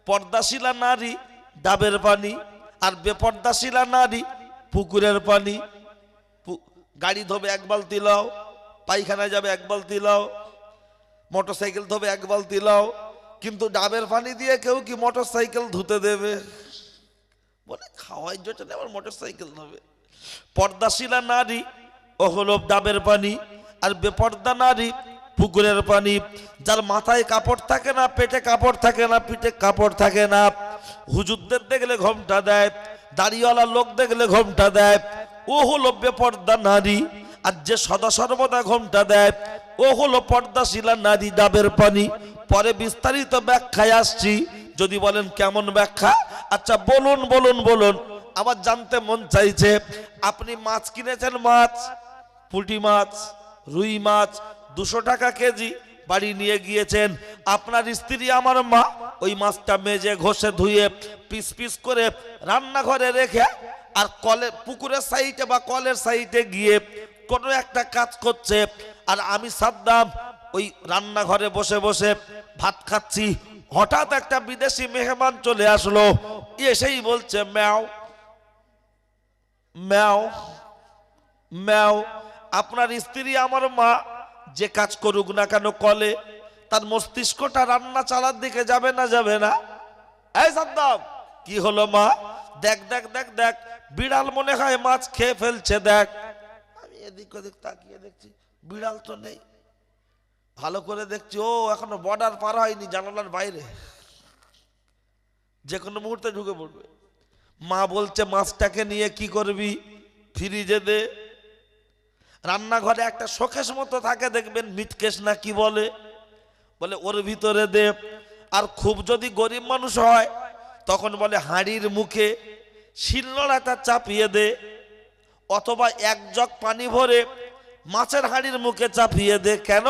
পর্দাশীলা নারী ডাবের পানি, আর বেপর্দাশীলা নারী পুকুরের পানি। গাড়ি ধোবে এক বালতি লাও, পায়খানায় যাবে এক বালতি লাও, মোটর সাইকেল ধোবে এক বালতি লাও, কিন্তু ডাবের পানি দিয়ে কেউ কি মোটর সাইকেল ধুতে দেবে? বলে খাওয়াই জোটে না, আবার মোটর সাইকেল ধোবে। পর্দাশীলা নারী ও হলো ডাবের পানি, আর বেপর্দা নারী পুকুরের পানি। যার মাথায় কাপড় থাকে না, পেটে কাপড় থাকে না, পিঠে কাপড় থাকে না, হুজুরদের দেখলে ঘোমটা দেয়, দাড়িওয়ালা লোক দেখলে ঘোমটা দেয়, ও হলো বেপর্দা নারী। আর যে সদা সর্বদা ঘোমটা দেয়, ও হলো পর্দাশীলা নারী ডাবের পানি। পরে বিস্তারিত ব্যাখ্যায় আসছি, যদি বলেন কেমন ব্যাখ্যা, আচ্ছা বলুন বলুন বলুন, আমার জানতে মন চাইছে। আপনি মাছ কিনেছেন, মাছ, পুঁটি মাছ, রুই মাছ 200 টাকা কেজি, বাড়ি নিয়ে গিয়েছেন। আপনার স্ত্রী আমার মা ওই মাছটা মেজে ঘষে ধুয়ে পিস পিস করে রান্নাঘরে রেখে, আর কলের পুকুরের সাইডে বা কলের সাইডে গিয়ে কোনো একটা কাজ করছে, আর আমি সাদ্দাম ওই রান্নাঘরে বসে বসে ভাত খাচ্ছি। হঠাৎ একটা বিদেশি মেহমান চলে আসলো, এসেই বলছে ম্যাও ম্যাও ম্যাও। আপনার স্ত্রী আমার মা যে কাজ করুক না কেন কলে, তার মস্তিষ্কটা রান্না চালার দিকে যাবে না? যাবে না? এই সাদ্দাম, কি হলো মা? দেখ দেখ দেখ দেখ, বিড়াল মনে হয় মাছ খেয়ে ফেলছে, দেখ। আমি এদিক ওদিক তাকিয়ে দেখছি, বিড়াল তো নেই। ভালো করে দেখছি, ও এখনো বর্ডার পার হয়নি, জানালার বাইরে, যে কোনো মুহূর্তে ঢুকে পড়বে। মা বলছে মাছটাকে নিয়ে কি করবি? ফ্রিজে দে। রান্নাঘরে একটা শোকেস মতো থাকে, দেখবেন মিটকেস না কি বলে, বলে ওর ভিতরে দে। আর খুব যদি গরিব মানুষ হয়, তখন বলে হাঁড়ির মুখে শিলনোড়াটা চাপিয়ে দে, অথবা এক জগ পানি ভরে মাছের হাঁড়ির মুখে চাপিয়ে দে। কেন?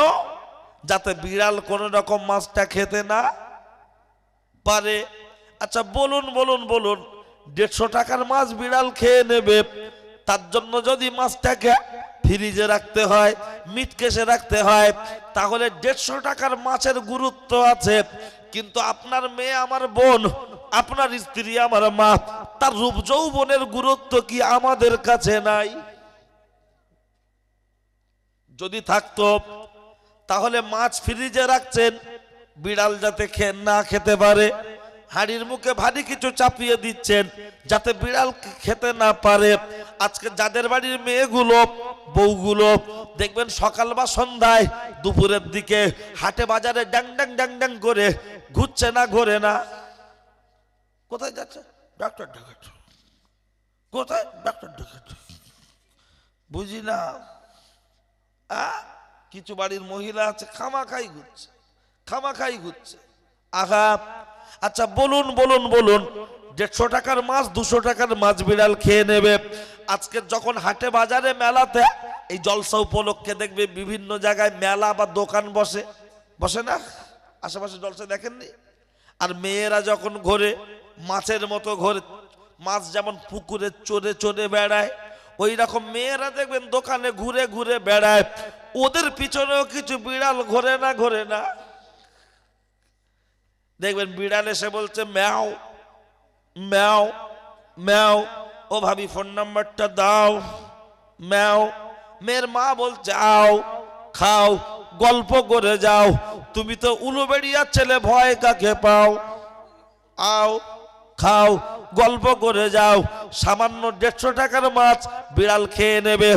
যাতে বিড়াল কোন রকম মাছটা খেতে না পারে। আচ্ছা বলুন বলুন বলুন, 150 টাকার মাছ বিড়াল খেয়ে নেবে, তার জন্য যদি মাছটাকে ফ্রিজে রাখতে হয়, মিটকেসে রাখতে হয়, তাহলে 150 টাকার মাছের গুরুত্ব আছে। কিন্তু আপনার মেয়ে আমার বোন, আপনার স্ত্রী আমার মা, তার রূপ যৌবনের গুরুত্ব কি আমাদের কাছে নাই? যদি থাকতো, তাহলে মাছ ফ্রিজে রাখছেন বিড়াল যাতে না খেতে পারে, হাঁড়ির মুখে ভারী কিছু চাপিয়ে দিচ্ছেন যাতে বিড়াল খেতে না পারে। আজকে যাদের বাড়ির মেয়েগুলো, বউগুলো দেখবেন সকাল বা সন্ধ্যায়, দুপুরের দিকে হাটে বাজারে ড্যাং ড্যাং ড্যাং ড্যাং করে ঘুরছে না ঘোরে না? কোথায় যাচ্ছে? ডাক্তার দেখাচ্ছে। কোথায়? ডাক্তার দেখাচ্ছে। বুঝি না। কিছু বাড়ির মহিলা আছে খামাখাই ঘুরছে, খামাখাই ঘুরছে। আহা, আচ্ছা বলুন বলুন বলুন, 150 টাকার মাছ 200 টাকার মাছ বিড়াল খেয়ে নেবে। আজকে যখন হাটে বাজারে মেলাতে, এই জলসা উপলক্ষে দেখবে বিভিন্ন জায়গায় মেলা বা দোকান বসে, বসে না? আশেপাশে জলসা দেখেননি? আর মেয়েরা যখন ঘোরে, মাছের মতো ঘোরে, মাছ যেমন পুকুরে চড়ে চড়ে বেড়ায়, ওই রকম মেয়েরা দেখবেন দোকানে ঘুরে ঘুরে বেড়ায়। ওদের পিছনেও কিছু বিড়াল ঘোরে না ঘোরে না? দেখবেন বিড়াল এসে বলছে ম্যাও ম্যাও ম্যাও, ও ভাবি ফোন নাম্বারটা দাও, ম্যাও। মেয়ের মা বলছে আও খাও, গল্প করে যাও, তুমি তো উলুবেড়িয়ার ছেলে, ভয় কাকে পাও? আও খাও, গল্প করে যাও। সামান্য 150 টাকার মাছ বিড়াল খেয়ে নেবে,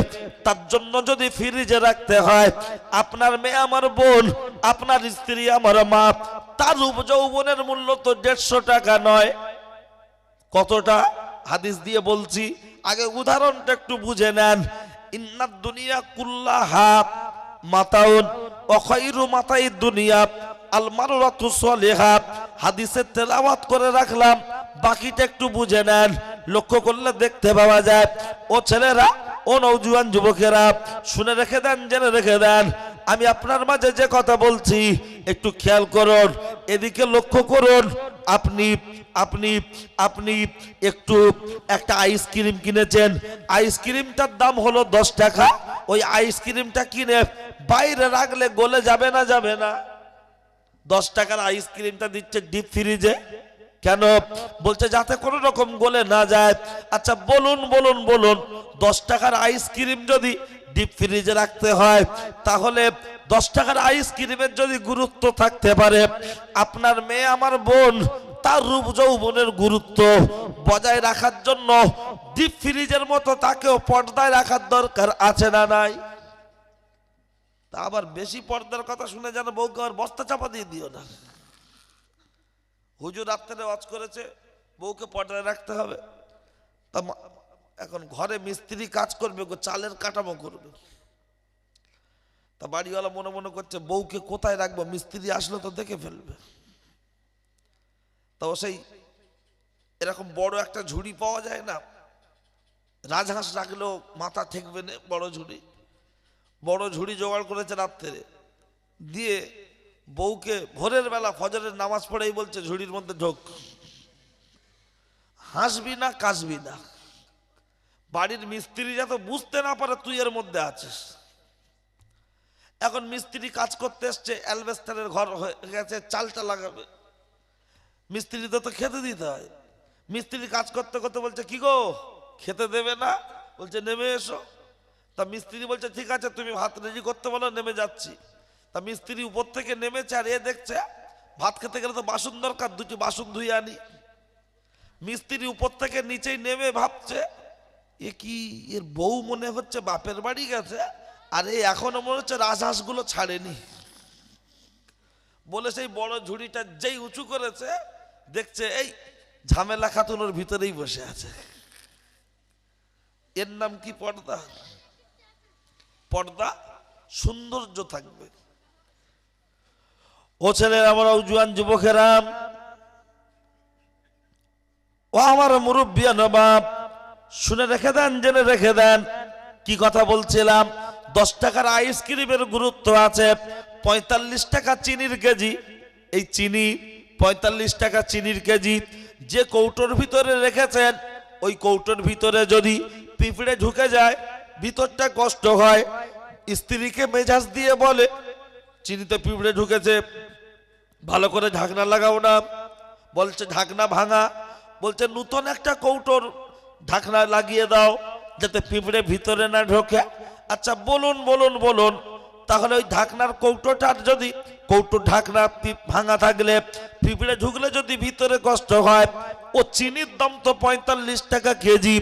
তার জন্য যদি ফ্রিজে রাখতে হয়, আপনার মেয়ে আমার বোন, আপনার স্ত্রী আমার মা, তার রূপ যৌবনের মূল্য তো 150 টাকা নয়। কতটা? হাদিস দিয়ে বলছি, আগে উদাহরণটা একটু বুঝে নেন। ইন্নাদ দুনিয়া কুল্লাহা মাতাউন ওয়া খায়রু মাতাইদ দুনিয়া আল মাররাতু সালিহা। হাদিসের তেলাওয়াত করে রাখলাম, বাকিটা একটু বুঝে নেন। লক্ষ্য করলে দেখতে পাওয়া যায়, ও ছেলেরা, ও নওজোয়ান যুবকেরা, শুনে রেখে দেন, জেনে রেখে দেন, আমি আপনার মাঝে যে কথা বলছি একটু খেয়াল করুন, এদিকে লক্ষ্য করুন। আপনি আপনি আপনি একটু একটা আইসক্রিম কিনেছেন, আইসক্রিমটার দাম হলো 10 টাকা। ওই আইসক্রিমটা কিনে বাইরে রাখলে গলে যাবে না? যাবে না? 10 টাকার আইসক্রিমটা দিচ্ছে ডিপ ফ্রিজে, কেন? বলছে যাতে কোনো রকম গলে না যায়। আচ্ছা বলুন বলুন বলুন, 10 টাকার আইসক্রিম যদি ডিপ ফ্রিজে রাখতে হয়, তাহলে 10 টাকার আইসক্রিমের যদি গুরুত্ব থাকতে পারে, আপনার মেয়ে আমার বোন তার রূপ যৌবনের গুরুত্ব বজায় রাখার জন্য ডিপ ফ্রিজের মতো তাকেও পর্দায় রাখার দরকার আছে না নাই? তা আবার বেশি পর্দার কথা শুনে যেন বউকে আর বস্তা চাপা দিয়ে দিও না। হুজুর রাত্রে ওয়াজ করেছে বউকে পর্দায় রাখতে হবে, তা এখন ঘরে মিস্ত্রি কাজ করবে, চালের কাঠামো করবে, তা বাড়িওয়ালা মনে মনে করছে বউকে কোথায় রাখবো, মিস্ত্রি আসলে তো দেখে ফেলবে। তো সেই এরকম বড় একটা ঝুড়ি পাওয়া যায় না, রাজহাঁস রাখলেও মাথা ঠেকবে না, বড় ঝুড়ি জোগাড় করেছে রাত্রে, দিয়ে বউকে ভোরের বেলা ফজরের নামাজ পড়েই বলছে ঝুড়ির মধ্যে ঢোক, হাসবি না কাশবি না। বাড়ির মিস্ত্রি যাতে বুঝতে না পারে তুই এর মধ্যে আছিস। এখন মিস্ত্রি কাজ করতে এসছে, অ্যালবেস্টারের ঘর হয়ে গেছে, চালটা লাগাবে, মিস্ত্রিতে তো খেতে দিতে হয়। মিস্ত্রি কাজ করতে করতে বলছে কি গো খেতে দেবে না? বলছে নেমে এসো। তা মিস্ত্রি বলছে ঠিক আছে তুমি ভাত রেডি করতে বলো, নেমে যাচ্ছি। তা মিস্ত্রি উপর থেকে নেমেছে, আর এ দেখছে ভাত খেতে গেলে তো বাসন দরকার, দুটি বাসন ধুয়ে আনি। মিস্ত্রি উপর থেকে নিচেই নেমে ভাবছে এ কি, এর বউ মনে হচ্ছে বাপের বাড়ি গেছে, আর এই এখনো মনে হচ্ছে রাজহাঁসগুলো ছাড়েনি। বলে সেই বড় ঝুড়িটা যেই উঁচু করেছে, দেখছে এই ঝামেলা খাতুনের ভিতরেই বসে আছে। এর নাম কি? পর্দা। পর্দা সৌন্দর্য থাকবে। ও ছেলেরা, আমার জুয়ান যুবকেরা, ও আমার মুরব্বিয়ান বাপ, শুনে রেখে দেন, জেনে রেখে দেন কি কথা বলছিলাম। 10 টাকার আইসক্রিমের গুরুত্ব আছে। 45 টাকা চিনির কেজি। এই চিনি 45 টাকা চিনির কেজি। যে কৌটোর ভিতরে রেখেছেন, ওই কৌটোর ভিতরে যদি পিঁপড়ে ঢুকে যায়, ভিতরটা কষ্ট হয়। স্ত্রীকে মেজাজ দিয়ে বলে চিনিতে পিঁপড়ে ঢুকেছে, ভালো করে ঢাকনা লাগাও না। বলছে ঢাকনা ভাঙা। বলছে নতুন একটা কৌটোর ঢাকনা লাগিয়ে দাও যাতে পিঁপড়ে ভিতরে না ঢোকে। আচ্ছা বলুন বলুন বলুন, তাহলে ওই ঢাকনার কৌটোটার যদি কৌটোর ঢাকনা ভাঙা থাকলে, পিঁপড়ে ঢুকলে যদি ভিতরে কষ্ট হয়, ও চিনির দাম তো 45 টাকা কেজি,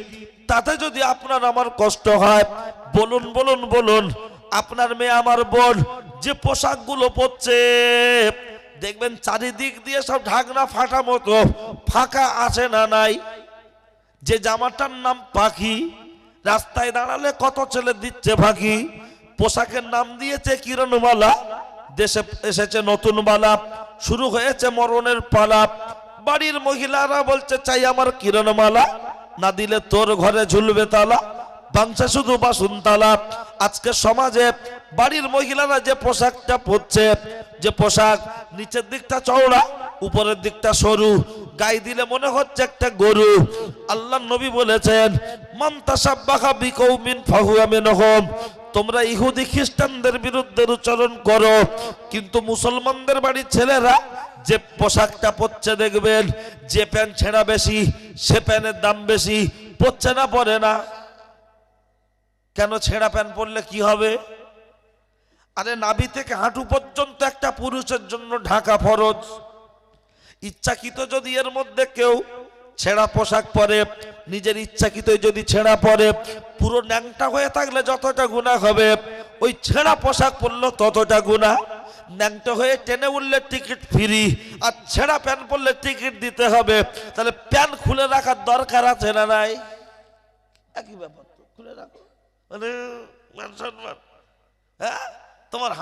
তাতে যদি আপনার আমার কষ্ট হয়, বলুন বলুন বলুন, আপনার মেয়ে আমার বোন যে পোশাকগুলো পরছে, দেখবেন চারিদিক দিয়ে সব ঢাকনা ফাটা মতো ফাঁকা আছে না নাই? যে জামাটার নাম পাখি, রাস্তায় দাঁড়ালে কত ছেলে দিচ্ছে ফাঁকি। পোশাকের নাম দিয়েছে কিরণমালা, দেশে এসেছে নতুন বালা, শুরু হয়েছে মরণের পালা। বাড়ির মহিলারা বলছে চাই আমার কিরণমালা, না দিলে তোর ঘরে ঝুলবে তালা। বাংশে শুধু বাসুনতালা। আজকে সমাজে বাড়ির মহিলারা যে পোশাকটা পরছে, যে পোশাক নিচের দিকটা চওড়া, উপরের দিকটা সরু, গায়ে দিলে মনে হচ্ছে একটা গরু। আল্লাহর নবী বলেছেন মান তাশাব্বাহা বিকৌমিন ফাহুয়া মিনহুম। তোমরা ইহুদি খ্রিস্টানদের বিরুদ্ধে উচ্চারণ করো, কিন্তু মুসলমানদের বাড়ির ছেলেরা যে পোশাকটা পরছে, দেখবেন যে প্যান্ট ছেঁড়া বেশি, সে প্যান্টের দাম বেশি। পরছে না পরে না কেন? ছেঁড়া প্যান্ট পরলে কি হবে? আরে নাভি থেকে হাঁটু পর্যন্ত একটা পুরুষের জন্য ঢাকা ফরজ। ইচ্ছাকৃত যদি এর মধ্যে কেউ ছেঁড়া পোশাক পরে, নিজের ইচ্ছাকৃত যদি ছেঁড়া পরে, পুরো ন্যাংটা হয়ে থাকলে যতটা গুনাহ হবে, ওই ছেঁড়া পোশাক পরলে ততটা গুনাহ। ন্যাংটা হয়ে টেনে উঠলে টিকিট ফ্রি, আর ছেঁড়া প্যান্ট পরলে টিকিট দিতে হবে। তাহলে প্যান্ট খুলে রাখার দরকার আছে না নাই? একই ব্যাপার, তো খুলে রাখো, মানে মান সম্মান। হ্যাঁ, তোমার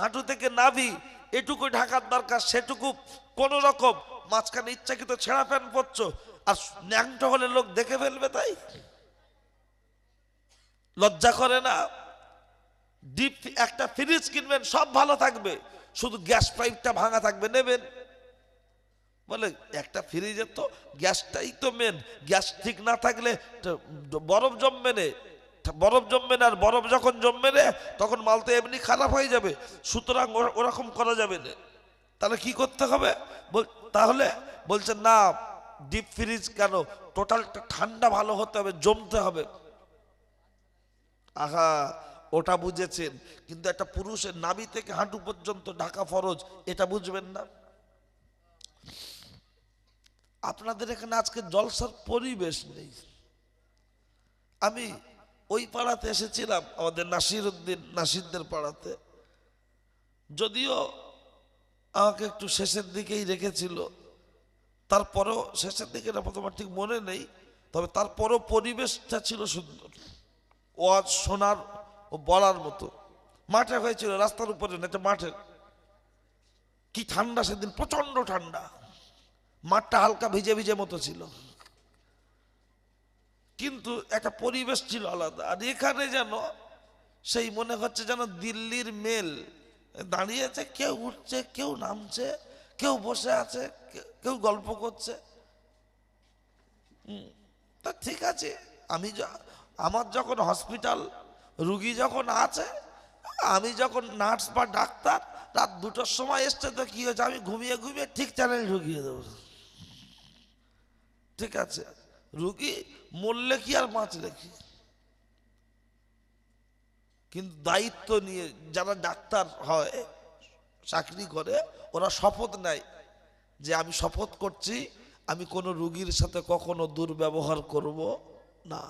হাঁটু থেকে নাভি এটুকু ঢাকার দরকার, সেটুকু কোন রকম মাঝখানে ইচ্ছাকৃত ছেঁড়া প্যান্ট পরছো, আর ন্যাংটা হলে লোক দেখে ফেলবে, তাই লজ্জা করে না? ডিপ একটা ফ্রিজ কিনবেন, সব ভালো থাকবে, শুধু গ্যাস পাইপটা ভাঙা থাকবে, নেবেন? বলে একটা ফ্রিজের তো গ্যাসটাই তো মেন, গ্যাস ঠিক না থাকলে বরফ জমবে না, বরফ জমবে না, আর বরফ যখন জমবে না তখন মাল তো এমনি খারাপ হয়ে যাবে, সুতরাং ওরকম করা যাবে না। তাহলে কি করতে হবে? তাহলে বলছে না, ডিপ ফ্রিজ কেন, টোটালটা ঠান্ডা ভালো হতে হবে, জমতে হবে। আহা, ওটা বুঝেছেন, কিন্তু একটা পুরুষের নাভি থেকে হাঁটু পর্যন্ত ঢাকা ফরজ, এটা বুঝবেন না। আপনাদের এখানে আজকে জলসার পরিবেশ নেই। আমি ওই পাড়াতে এসেছিলাম, আমাদের নাসিরদের পাড়াতে, যদিও আমাকে একটু শেষের দিকেই রেখেছিল, তারপরেও শেষের দিকে না, তোমার ঠিক মনে নেই, তবে তারপরেও পরিবেশটা ছিল সুন্দর, ওয়াজ শোনার ও বলার মতো। মাঠে হয়েছিল, রাস্তার উপরে না, এটা মাঠে। কি ঠান্ডা সেদিন, প্রচন্ড ঠান্ডা, মাঠটা হালকা ভিজে ভিজে মতো ছিল, কিন্তু একটা পরিবেশ ছিল আলাদা। আর এখানে যেন সেই মনে হচ্ছে যেন দিল্লির মেল দাঁড়িয়েছে, কেউ উঠছে, কেউ নামছে, কেউ বসে আছে, কেউ গল্প করছে। তা ঠিক আছে, আমার যখন হসপিটাল রুগী যখন আছে, আমি যখন নার্স বা ডাক্তার রাত 2টোর সময় এসছে, তো কি হয়েছে, আমি ঘুমিয়ে ঘুমিয়ে ঠিক চ্যানেল ঢুকিয়ে দেবো। ঠিক আছে, রুগী মরলে কি আর বাঁচলে কি, কিন্তু দায়িত্ব নিয়ে যারা ডাক্তার হয়, চাকরি করে, ওরা শপথ নেয় যে আমি শপথ করছি আমি কোনো রুগীর সাথে কখনো দুর্ব্যবহার করব না,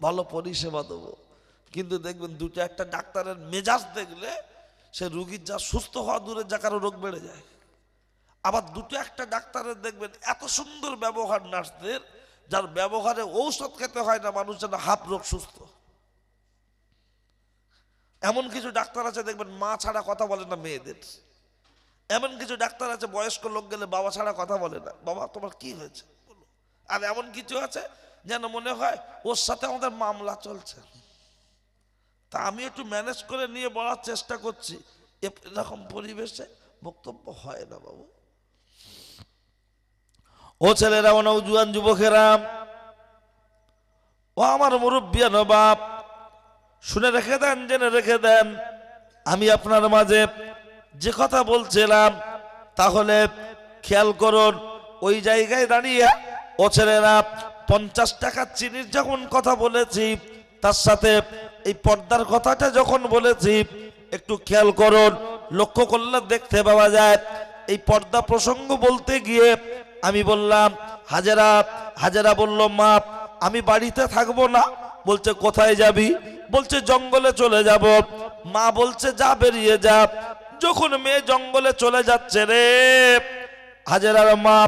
ভালো পরিষেবা দেবো। কিন্তু দেখবেন দুটো একটা ডাক্তারের মেজাজ দেখলে সে রুগীর যা সুস্থ হওয়া দূরের যা কারো রোগ বেড়ে যায়। আবার দুটো একটা ডাক্তারের দেখবেন এত সুন্দর ব্যবহার নার্সদের, যার ব্যবহারে ঔষধ খেতে হয় না, মানুষ যেন হাফ রোগ সুস্থ। এমন কিছু ডাক্তার আছে দেখবেন মা ছাড়া কথা বলে না মেয়েদের, এমন কিছু ডাক্তার আছে বয়স্ক লোক গেলে বাবা ছাড়া কথা বলে না, বাবা তোমার কি হয়েছে বলো। আর এমন কিছু আছে যেন মনে হয় ওর সাথে আমাদের মামলা চলছে। তা আমি একটু ম্যানেজ করে নিয়ে বলার চেষ্টা করছি, এরকম পরিবেশে বক্তব্য হয় না বাবু। ও ছেলেরা, ও নওজোয়ান যুবকেরা, ও আমার মুরব্বিয়ান বাপ, শুনে রেখে দেন, জেনে রেখে দেন, আমি আপনার মাঝে যে কথা বলছিলাম তাহলে খেয়াল করুন। ওই জায়গায় দাঁড়িয়ে ও ছেলেরা 50 টাকা চিনির যখন কথা বলেছি, তার সাথে এই পর্দার কথাটা যখন বলেছি, একটু খেয়াল করুন, লক্ষ্য করলে দেখতে পাওয়া যায় এই পর্দা প্রসঙ্গ বলতে গিয়ে আমি বললাম হাজেরা বলল, মা আমি বাড়িতে থাকবো না। বলছে কোথায় যাবি? বলছে জঙ্গলে চলে যাব। মা বলছে যা, বেরিয়ে যা। যখন মেয়ে জঙ্গলে চলে যাচ্ছে রে, হাজেরার মা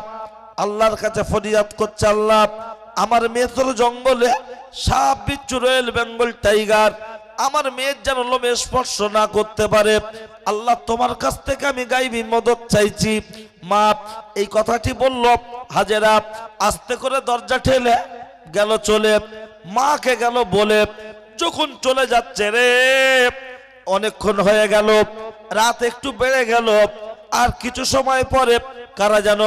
আল্লাহর কাছে ফরিয়াদ করছে, আল্লাহ আমার মেয়ে তোর জঙ্গলে সাপ, বিচ্ছু, রয়েল বেঙ্গল টাইগার আমার মেয়ের যেন লোমে স্পর্শ না করতে পারে। আল্লাহ তোমার কাছ থেকে আমি গাইবি মদত চাইছি। মা এই কথাটি বলল, হাজেরা আস্তে করে দরজা ঠেলে গেল চলে, মাকে গেল বলে। যখন চলে যাচ্ছে রে, অনেকক্ষণ হয়ে গেল, রাত একটু বেড়ে গেল, আর কিছু সময় পরে কারা যেন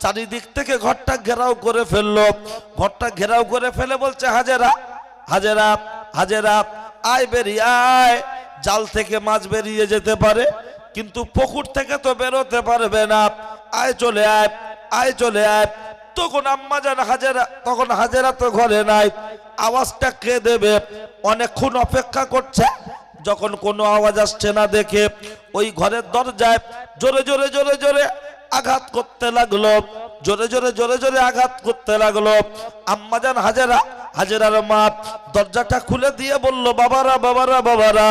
চারিদিক থেকে ঘরটা ঘেরাও করে ফেললো। ঘরটা ঘেরাও করে ফেলে বলছে, হাজেরা আয়, বেরিয়ে আয়। জাল থেকে মাছ বেরিয়ে যেতে পারে, কিন্তু পুকুর থেকে তো বেরোতে পারবে না। আয় চলে আয়, আয় চলে আয়। তখন আম্মা জান হাজেরা তো ঘরে নাই, আওয়াজটা কে দেবে? অনেকক্ষণ অপেক্ষা করছে, যখন কোনো আওয়াজ আসছে না দেখে ওই ঘরের দরজায় জোরে জোরে জোরে জোরে আঘাত করতে লাগলো, জোরে জোরে জোরে জোরে আঘাত করতে লাগলো। আম্মা জান হাজেরার মা দরজাটা খুলে দিয়ে বলল, বাবারা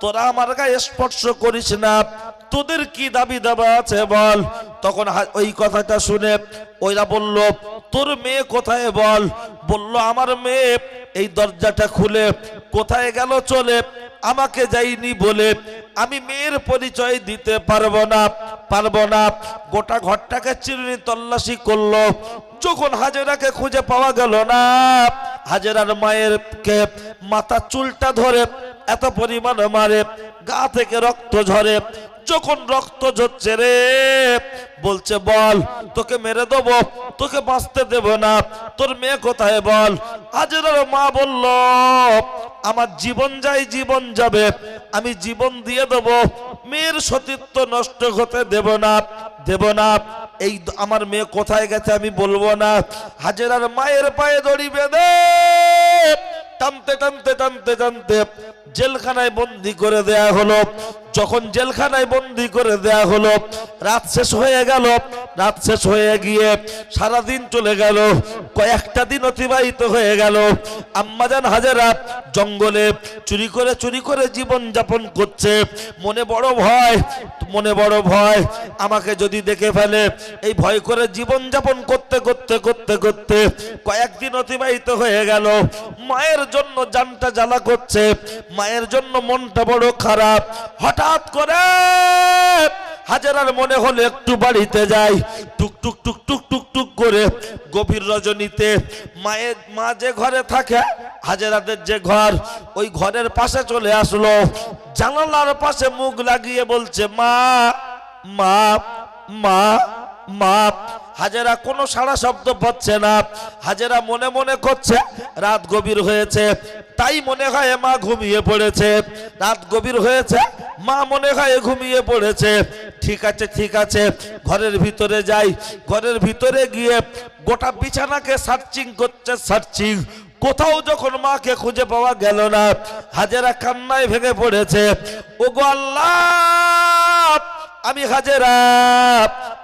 তোরা আমার গায়ে স্পর্শ করিস না, তোদের কি দাবি দাবা আছে বল। তখন ওই কথাটা শুনে ওইরা বলল, তোর মেয়ে কোথায় বল। বলল, আমার মেয়ে এই দরজাটা খুলে কোথায় গেল চলে, আমাকে যাইনি বলে আমি মেয়ের পরিচয় দিতে পারবো না। গোটা ঘরটাকে চিরুনি তল্লাশি করলো, যখন হাজেরাকে খুঁজে পাওয়া গেল না, হাজেরার মায়ের কে মাথা চুলটা ধরে এত পরিমাণ মারে, গা থেকে রক্ত ঝরে। যখন রক্ত ঝরছে রে, বলছে বল, তোকে মেরে দেবো, তোকে বাঁচতে দেব না, তোর মেয়ে কোথায় বল। হাজেরার মা বলল, আমার জীবন যাই জীবন যাবে, আমি জীবন দিয়ে দেব, মেয়ের সতীত্ব নষ্ট হতে দেব না। এই আমার মেয়ে কোথায় গেছে আমি বলবো না। হাজেরার মায়ের পায়ে দড়ি বেঁধে টানতে জেলখানায় বন্দি করে দেয়া হলো। যখন জেলখানায় বন্দি করে দেয়া হলো, রাত শেষ হয়ে গিয়ে সারাদিন চলে গেল, কয়েকটা দিন অতিবাহিত হয়ে গেল। আম্মাজান হাজেরা জঙ্গলে চুরি করে জীবন যাপন করছে। মনে বড় ভয়, আমাকে যদি দেখে ফেলে। এই ভয় করে জীবন যাপন করতে কয়েকদিন অতিবাহিত হয়ে গেল। মায়ের জন্য জানটা জ্বালা করছে, মায়ের জন্য মনটা বড় খারাপ। হঠাৎ করে হাজেরার মনে হলো একটু বাড়িতে যাই। টুক করে গভীর রজনীতে মা যে ঘরে থাকে, হাজেরাদের যে ঘর, ওই ঘরের পাশে চলে আসলো। জানালার পাশে মুখ লাগিয়ে বলছে মা মা মা মা। হাজেরা কোনো সাড়া শব্দ পাচ্ছে না। হাজেরা মনে করছে রাত গভীর হয়েছে, তাই মনে হয় মা ঘুমিয়ে পড়েছে। রাত গভীর হয়েছে, মা মনে হয় ঘুমিয়ে পড়েছে। ঠিক আছে, ঘরের ভিতরে যাই। ঘরের ভিতরে গিয়ে গোটা বিছানাকে সার্চিং করছে, কোথাও যখন মাকে খুঁজে পাওয়া গেল না, হাজেরা কান্নায় ভেঙে পড়েছে। ওগো আল্লাহ, আমি হাজেরা,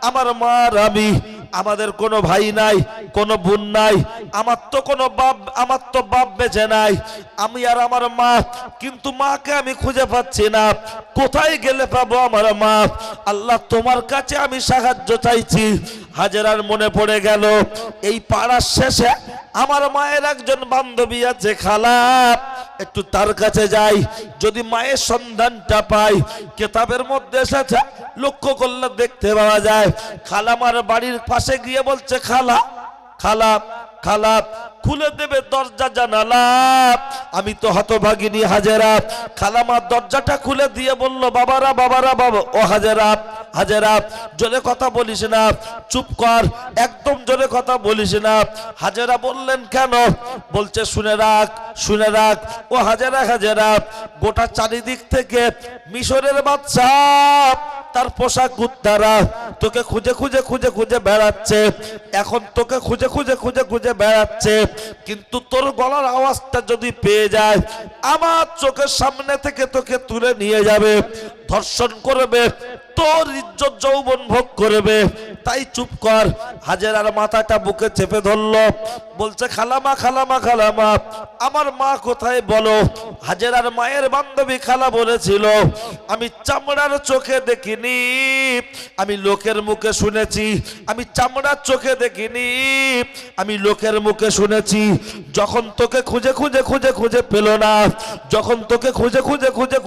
আমার মার আমাদের কোনো ভাই নাই, কোনো বোন নাই, আমার তো বাপ বেঁচে নাই, আমি আর আমার মা। কিন্তু মাকে আমি খুঁজে পাচ্ছি না, কোথায় গেলে পাবো আমার মা? আল্লাহ, তোমার কাছে আমি সাহায্য চাইছি। হাজেরার মনে পড়ে গেল, এই পাড়ার শেষে আমার মায়ের একজন বান্ধবী আছে, খালা, একটু তার কাছে যাই, যদি মায়ের সন্ধানটা পাই। কেতাবের মধ্যে এসেছে, লক্ষ্য করলে দেখতে পাওয়া যায়, খালামার বাড়ির পাশে গিয়ে বলছে খালা খুলে দেবে দরজা জানালা। আমি তো হতভাগিনী হাজেরা। খালামার দরজাটা খুলে দিয়ে বলল, বাবারা বাবা, ও হাজেরা জোরে কথা বলিস না, চুপ কর, একদম জোরে কথা বলিস না। হাজেরা বললেন কেন? বলছে শুনে রাখ ও হাজেরা, গোটা চারিদিক থেকে মিশরের বাদশা তার পোশাক কুত্তারা তোকে খুঁজে বেড়াচ্ছে। এখন তোকে খুঁজে বেড়াচ্ছে, কিন্তু তোর গলার আওয়াজটা যদি পেয়ে যায়, আমার চোখের সামনে থেকে তোকে তুলে নিয়ে যাবে, ধর্ষণ করবে, তোর ইজ্জত যৌবন ভোগ করবে। তাই চুপ কর। হাজেরার মাথাটা বুকে চেপে ধরলো, বলছে খালামা, আমার মা কোথায় বলো? হাজেরার মায়ের বান্ধবী খালা বলেছিল, আমি চামড়ার চোখে দেখিনি, আমি লোকের মুখে শুনেছি। আমি চামড়ার চোখে দেখিনি, আমি লোকের মুখে শুনেছি। যখন তোকে খুঁজে পেল না, যখন তোকে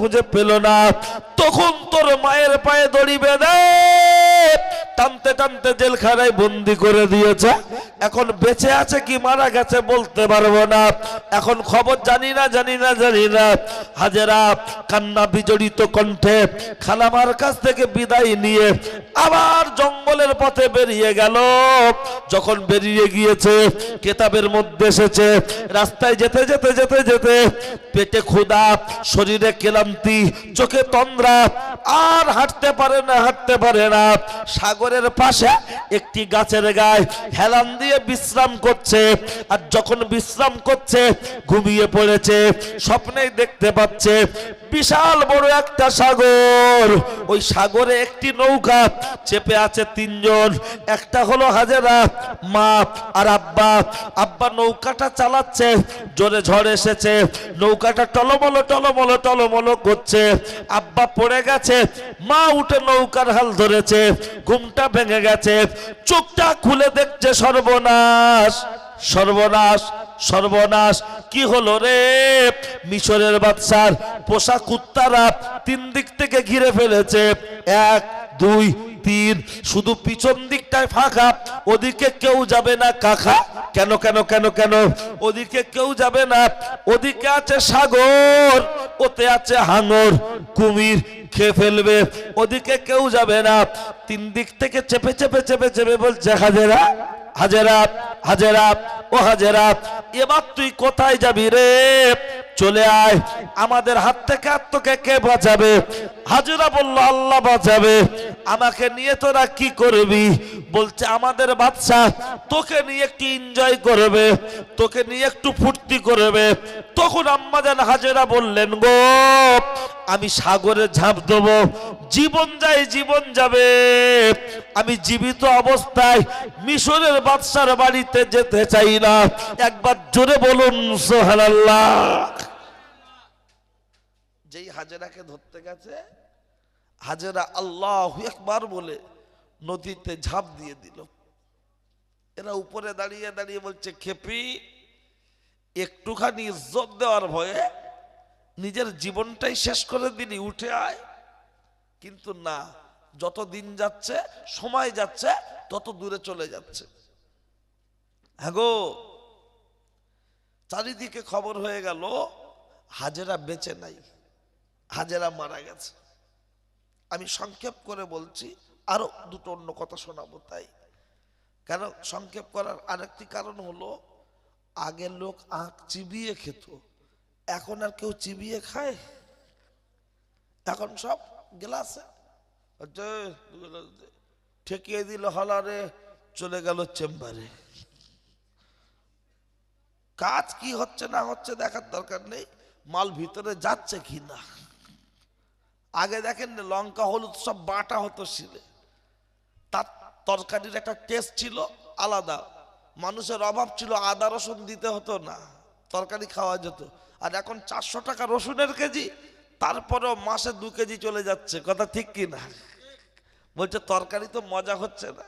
খুঁজে পেল না, তখন তোর মায়ের পায়ে দড়ি বেঁধে টানতে জেলখানায় বন্দি করে দিয়েছে। এখন বেঁচে আছে কি মারা গেছে বলতে পারবো না, এখন খবর জানি না। হাজেরা কান্না বিজড়িত কণ্ঠে খালামার কাছ থেকে বিদায় নিয়ে আবার জঙ্গলের পথে বেরিয়ে গেল। যখন বেরিয়ে গিয়েছে, কেতাবের মধ্যে এসেছে, রাস্তায় যেতে পেটে ক্ষুধা, শরীরে ক্লান্তি, চোখে তন্দ্রা, আর হাঁটতে পারে না। সাগরের পাশে একটি গাছের গায়ে হেলান দিয়ে বিশ্রাম করছে। আর যখন বিশ্রাম করছে, ঘুমিয়ে পড়েছে। স্বপ্নেই দেখতে পাচ্ছে বিশাল বড় একটা সাগর, ওই সাগরে একটি নৌকা চেপে আছে তিনজন। একটা হলো হাজেরা, মা আর আব্বা নৌকাটা চালাচ্ছে। জোরে ঝড় এসেছে, নৌকাটা টলমলো করছে। আব্বা পড়ে গেছে, মা উঠে নৌকার হাল ধরেছে। ঘুমটা ভেঙে গেছে, চোখটা খুলে দেখছে সর্বনাশ, সর্বনাশ সর্বনাশ কি হলো রে? মিশরের বাদশার পোষা কুত্তারা তিন দিক থেকে ঘিরে ফেলেছে, 1 2 3, শুধু পিছন দিকটায় ফাঁকা, ওদিকে কেউ যাবে না কাকা। কেন কেন কেন কেন? ওদিকে কেউ যাবে না, ওদিকে আছে সাগর, ওতে আছে হাঙর, কুমির খেয়ে ফেলবে, ওদিকে কেউ যাবে না। তিন দিক থেকে চেপে চেপে চেপে চেপে বলছে হাজেরা হাজেরা হাজেরা, ও হাজেরা এবার তুই কোথায় যাবি রে? চলে আয়, আমাদের হাত থেকে আর তোকে কে বাঁচাবে? হাজেরা বলল আল্লাহ বাঁচাবে। আমাকে নিয়ে তোরা কি করবি? বলছে আমাদের বাদশা তোকে নিয়ে একটু এনজয় করবে, তোকে নিয়ে একটু ফুর্তি করবে। তখন আম্মাজান হাজেরা বললেন, গো আমি সাগরে ঝাঁপ দেবো, জীবন যায় জীবন যাবে, আমি জীবিত অবস্থায় মিশরের বাদশার বাড়িতে যেতে চাই না। একবার জোরে বলুন সুবহানাল্লাহ। যেই হাজেরাকে ধরতে গেছে, হাজেরা আল্লাহু আকবার বলে নদীতে ঝাঁপ দিয়ে দিল। এরা উপরে দাঁড়িয়ে দাঁড়িয়ে বলছে, খেপি একটুখানি ইজ্জত দেওয়ার ভয়ে নিজের জীবনটাই শেষ করে দিলি, উঠে আয়। কিন্তু না, যত দিন যাচ্ছে, সময় যাচ্ছে, তত দূরে চলে যাচ্ছে। হ্যাঁ গো, চারিদিকে খবর হয়ে গেল হাজেরা বেঁচে নাই, হাজেরা মারা গেছে। আমি সংক্ষেপ করে বলছি, আরো দুটো অন্য কথা শোনাবো তাই। কেন সংক্ষেপ করার আরেকটি কারণ হলো, আগের লোক আখ চিবিয়ে খেত, এখন আর কেউ চিবিয়ে খায়? এখন সব গ্লাসে ঠেকিয়ে দিল, হলারে চলে গেল চেম্বারে। কাজ কি হচ্ছে না হচ্ছে দেখার দরকার নেই, মাল ভিতরে যাচ্ছে কি না। আগে দেখেন লঙ্কা হলুদ সব বাটা হতো শিলে, তার তরকারির একটা টেস্ট ছিল আলাদা, মানুষের অভাব ছিল, আদা রসুন দিতে হতো না, তরকারি খাওয়া যেত। আর এখন 400 টাকা রসুনের কেজি, তারপরেও মাসে 2 কেজি চলে যাচ্ছে। কথা ঠিক কি না? বলছে তরকারি তো মজা হচ্ছে না।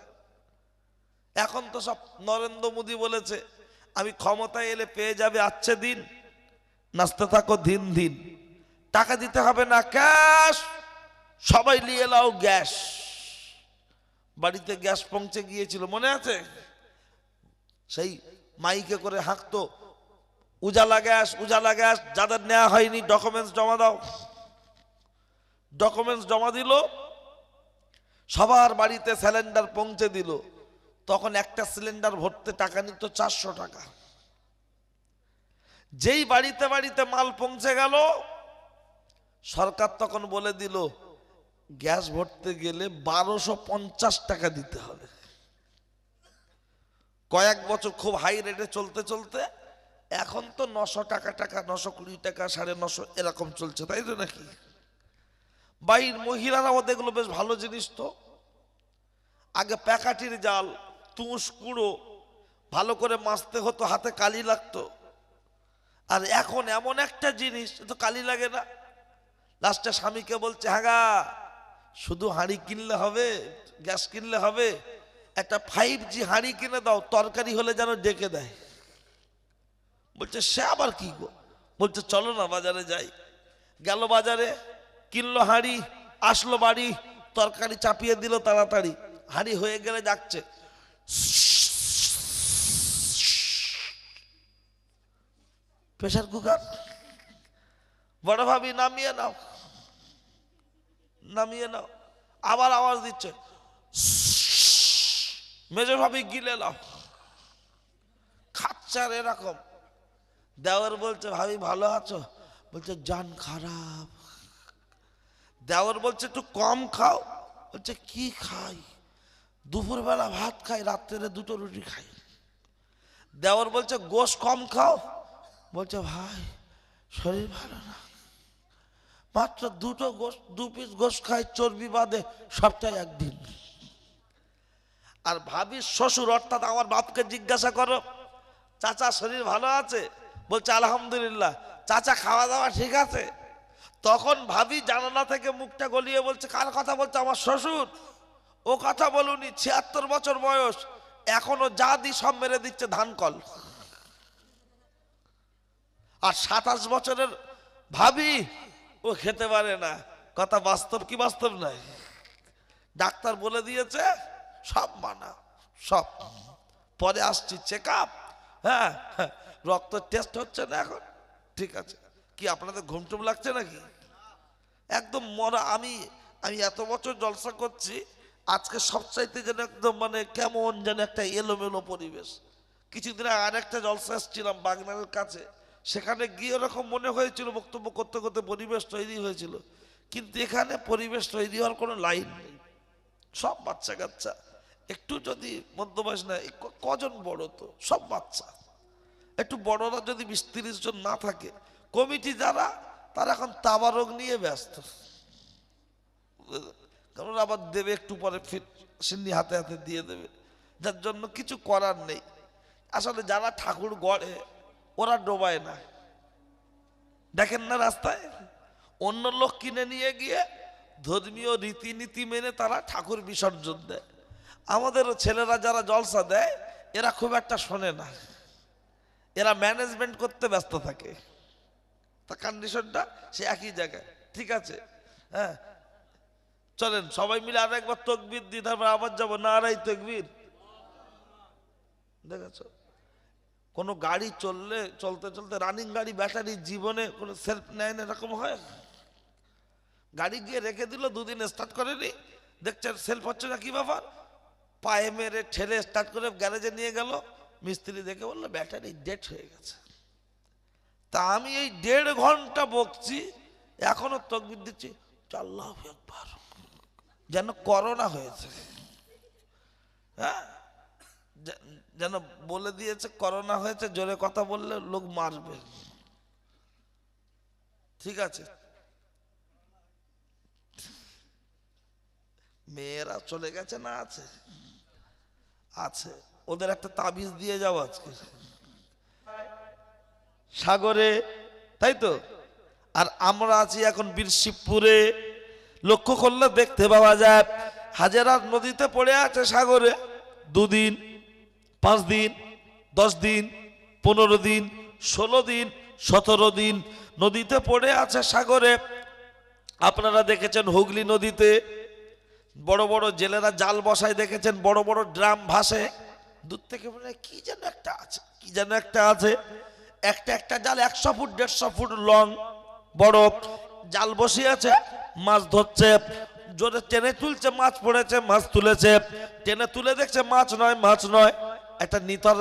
এখন তো সব নরেন্দ্র মোদী বলেছে, আমি ক্ষমতায় এলে পেয়ে যাবে আচ্ছে দিন, নাচতে থাকো দিন দিন, টাকা দিতে হবে না, ক্যাশ, সবাই নিয়ে নাও গ্যাস। বাড়িতে গ্যাস পৌঁছে গিয়েছিল, মনে আছে? সেই মাইকে করে হাঁকতো, উজালা গ্যাস উজালা গ্যাস, যাদের নেওয়া হয়নি ডকুমেন্টস জমা দাও। ডকুমেন্টস জমা দিল, সবার বাড়িতে সিলিন্ডার পৌঁছে দিল। তখন একটা সিলিন্ডার ভরতে টাকা নিত 400 টাকা। যেই বাড়িতে বাড়িতে মাল পৌঁছে গেল, সরকার তখন বলে দিল গ্যাস ভরতে গেলে 1250 টাকা দিতে হবে। কয়েক বছর খুব হাই রেটে চলতে চলতে এখন তো 900 টাকা, 920 টাকা, 950 এরকম চলছে, তাই তো নাকি? বাইর মহিলারাও দেখলো বেশ ভালো জিনিস তো। আগে প্যাকাটির জাল, তুষ কুড়ো ভালো করে মাজতে হতো, হাতে কালি লাগতো। আর এখন এমন একটা জিনিস, তো কালি লাগে না। লাস্টে স্বামীকে বলছে, হ্যাঁ গা, শুধু হাঁড়ি কিনলে হবে, গ্যাস কিনলে হবে, একটা 5G হাঁড়ি কিনে দাও, তরকারি হলে যেন ডেকে দেয়। বলছে সে আবার কি গো? বলছে চলো না বাজারে যাই। গেল বাজারে, কিনলো হাঁড়ি, আসলো বাড়ি, তরকারি চাপিয়ে দিল তাড়াতাড়ি, হাঁড়ি হয়ে গেলে যাচ্ছে, প্রেসার কুকার। বড় ভাবি নামিয়ে নাও, নামিয়ে নাও, আবার আওয়াজ দিচ্ছে, মেজো ভাবি গিলে নাও, খাচ্ছার এরকম। দেওয়ার বলছে ভাবি ভালো আছো? বলছে জান খারাপ। দেওয়ার বলছে একটু কম খাও। বলছে কি খাই? দুপুরবেলা ভাত খাই, রাত্রে 2টো রুটি খাই। দেওয়ার বলছে গোশ কম খাও। বলছে ভাই শরীর ভালো না, মাত্র 2 পিস গোশ খাই, চর্বি বাদে, সপ্তাহে 1 দিন। আর ভাবির শ্বশুর অর্থাৎ আমার বাপকে জিজ্ঞাসা করো, চাচা শরীর ভালো আছে? বলছে আলহামদুলিল্লাহ। চাচা খাওয়া দাওয়া ঠিক আছে? তখন ভাবি জানালা থেকে মুখটা গলিয়ে বলছে কার কথা বলছে? আমার শ্বশুর। ও কথা বলুনি, 76 বছর বয়স, এখনো যা দি সব মেরে দিচ্ছে ধান কল। আর 27 বছরের ভাবি ও খেতে পারে না। কথা বাস্তব কি বাস্তব নাই? ডাক্তার বলে দিয়েছে সব মানা, সব পরে আসছি চেক আপ। হ্যাঁ, রক্ত টেস্ট হচ্ছে না এখন, ঠিক আছে। কি আপনাদের ঘুমটুম লাগছে নাকি? একদম মরা। আমি এত বছর জলসা করছি, আজকে সবচাইতে যেন একদম মানে কেমন যেন একটা এলোমেলো পরিবেশ। কিছুদিন আগে আরেকটা জলসা এসেছিলাম বাগনানের কাছে, সেখানে গিয়ে এরকম মনে হয়েছিল বক্তব্য করতে করতে পরিবেশ তৈরি হয়েছিল, কিন্তু এখানে পরিবেশ তৈরি হওয়ার কোনো লাইন নেই। সব বাচ্চা কাচ্চা, একটু যদি মধ্যবয়স না, কজন বড় তো সব বাচ্চা। একটু বড়রা যদি 20-30 জন না থাকে, কমিটি যারা তারা এখন তাবারক নিয়ে ব্যস্ত। কারণ আবার দেবে একটু পরে ফিট সিন্নি হাতে হাতে দিয়ে দেবে, যার জন্য কিছু করার নেই। আসলে যারা ঠাকুর গড়ে ওরা ডোবায় না, দেখেন না রাস্তায় অন্য লোক কিনে নিয়ে গিয়ে ধর্মীয় রীতিনীতি মেনে তারা ঠাকুর বিসর্জন দেয়। আমাদের ছেলেরা যারা জলসা দেয় এরা খুব একটা শোনে না, এরা ম্যানেজমেন্ট করতে ব্যস্ত থাকে। তা কন্ডিশনটা সে একই জায়গায়, ঠিক আছে। হ্যাঁ, চলেন সবাই মিলে আর একবার তাকবীর দিই, তারপর আবার যাবো নারাই তাকবীর। দেখেছ কোনো গাড়ি চলতে চলতে রানিং গাড়ি ব্যাটারি জীবনে কোনো সেলফ নেয় না, এরকম হয়? গাড়ি গিয়ে রেখে দিল, 2 দিন স্টার্ট করেনি, দেখছেন সেলফ হচ্ছে না, কি ব্যাপার? পায়ে মেরে ঠেলে স্টার্ট করে গ্যারেজে নিয়ে গেল, মিস্ত্রি দেখে বললো ব্যাটারি ডেড হয়ে গেছে। তা আমি এই 1.5 ঘন্টা বকছি, এখনো তাকবীর দিচ্ছি আল্লাহু আকবার, যেন করোনা হয়েছে। হ্যাঁ, যেন বলে দিয়েছে করোনা হয়েছে, জোরে কথা বললে লোক মারবে, ঠিক আছে। মেয়েরা চলে গেছে না আছে? আছে, ওদের একটা তাবিজ দিয়ে যাও আজকে সাগরে, তাই তো। আর আমরা আছি এখন বীর শিবপুরে। লক্ষ্য করলে দেখতে পাওয়া যায় হাজারা নদীতে পড়ে আছে সাগরে 2 দিন, 5 দিন, 10 দিন, 15 দিন, 16 দিন, 17 দিন নদীতে পড়ে আছে সাগরে। আপনারা দেখেছেন হুগলি নদীতে বড় বড় জেলেরা জাল বসায়, দেখেছেন বড় বড় ড্রাম ভাসে, দূর থেকে মনে হয় কি যেন একটা আছে, কি যেন একটা আছে। একটা জাল 100 ফুট 150 ফুট লং, বড় জাল বসিয়ে আছে, মাছ ধরছে, জোরে টেনে তুলছে, মাছ পড়েছে, মাছ তুলেছে, টেনে তুলে দেখছে মাছ নয়, একটা নিতার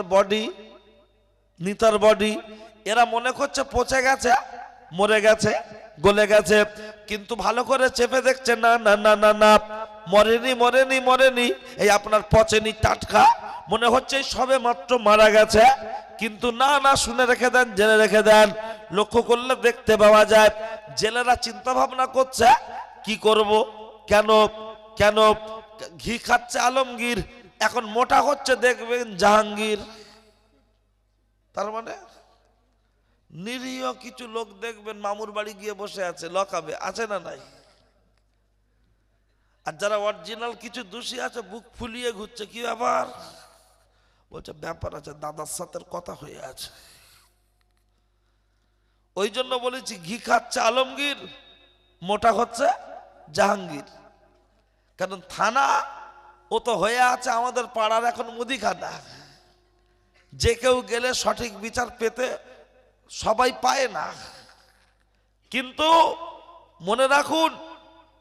বডি। এরা মনে করছে পচে গেছে, মরে গেছে, গলে গেছে, কিন্তু ভালো করে চেপে দেখছে না না না না না, মরেনি। এই আপনার পচেনি, টাটকা, মনে হচ্ছে সবে মাত্র মারা গেছে, কিন্তু না না, শুনে রেখে দেন, জেনে রেখে দেন। লক্ষ্য করলে দেখতে পাওয়া যায় জেলেরা চিন্তা ভাবনা করছে কি করব, কেন ঘি খাচ্ছে আলমগীর, এখন মোটা হচ্ছে দেখবেন জাহাঙ্গীর। তার মানে নিরীহ কিছু লোক দেখবেন মামুর বাড়ি গিয়ে বসে আছে, লকাবে আছে না নাই? আর যারা অরিজিনাল কিছু দোষী আছে বুক ফুলিয়ে ঘুরছে, কি ব্যাপার? বলছে ব্যাপার আছে, দাদার সাথে কথা হয়ে আছে। ওই জন্য বলেছি ঘি খাচ্ছে আলমগীর, মোটা হচ্ছে জাহাঙ্গীর। কারণ থানা ও তো হয়ে আছে আমাদের পাড়ার এখন মুদিখানা, যে কেউ গেলে সঠিক বিচার পেতে সবাই পায় না। কিন্তু মনে রাখুন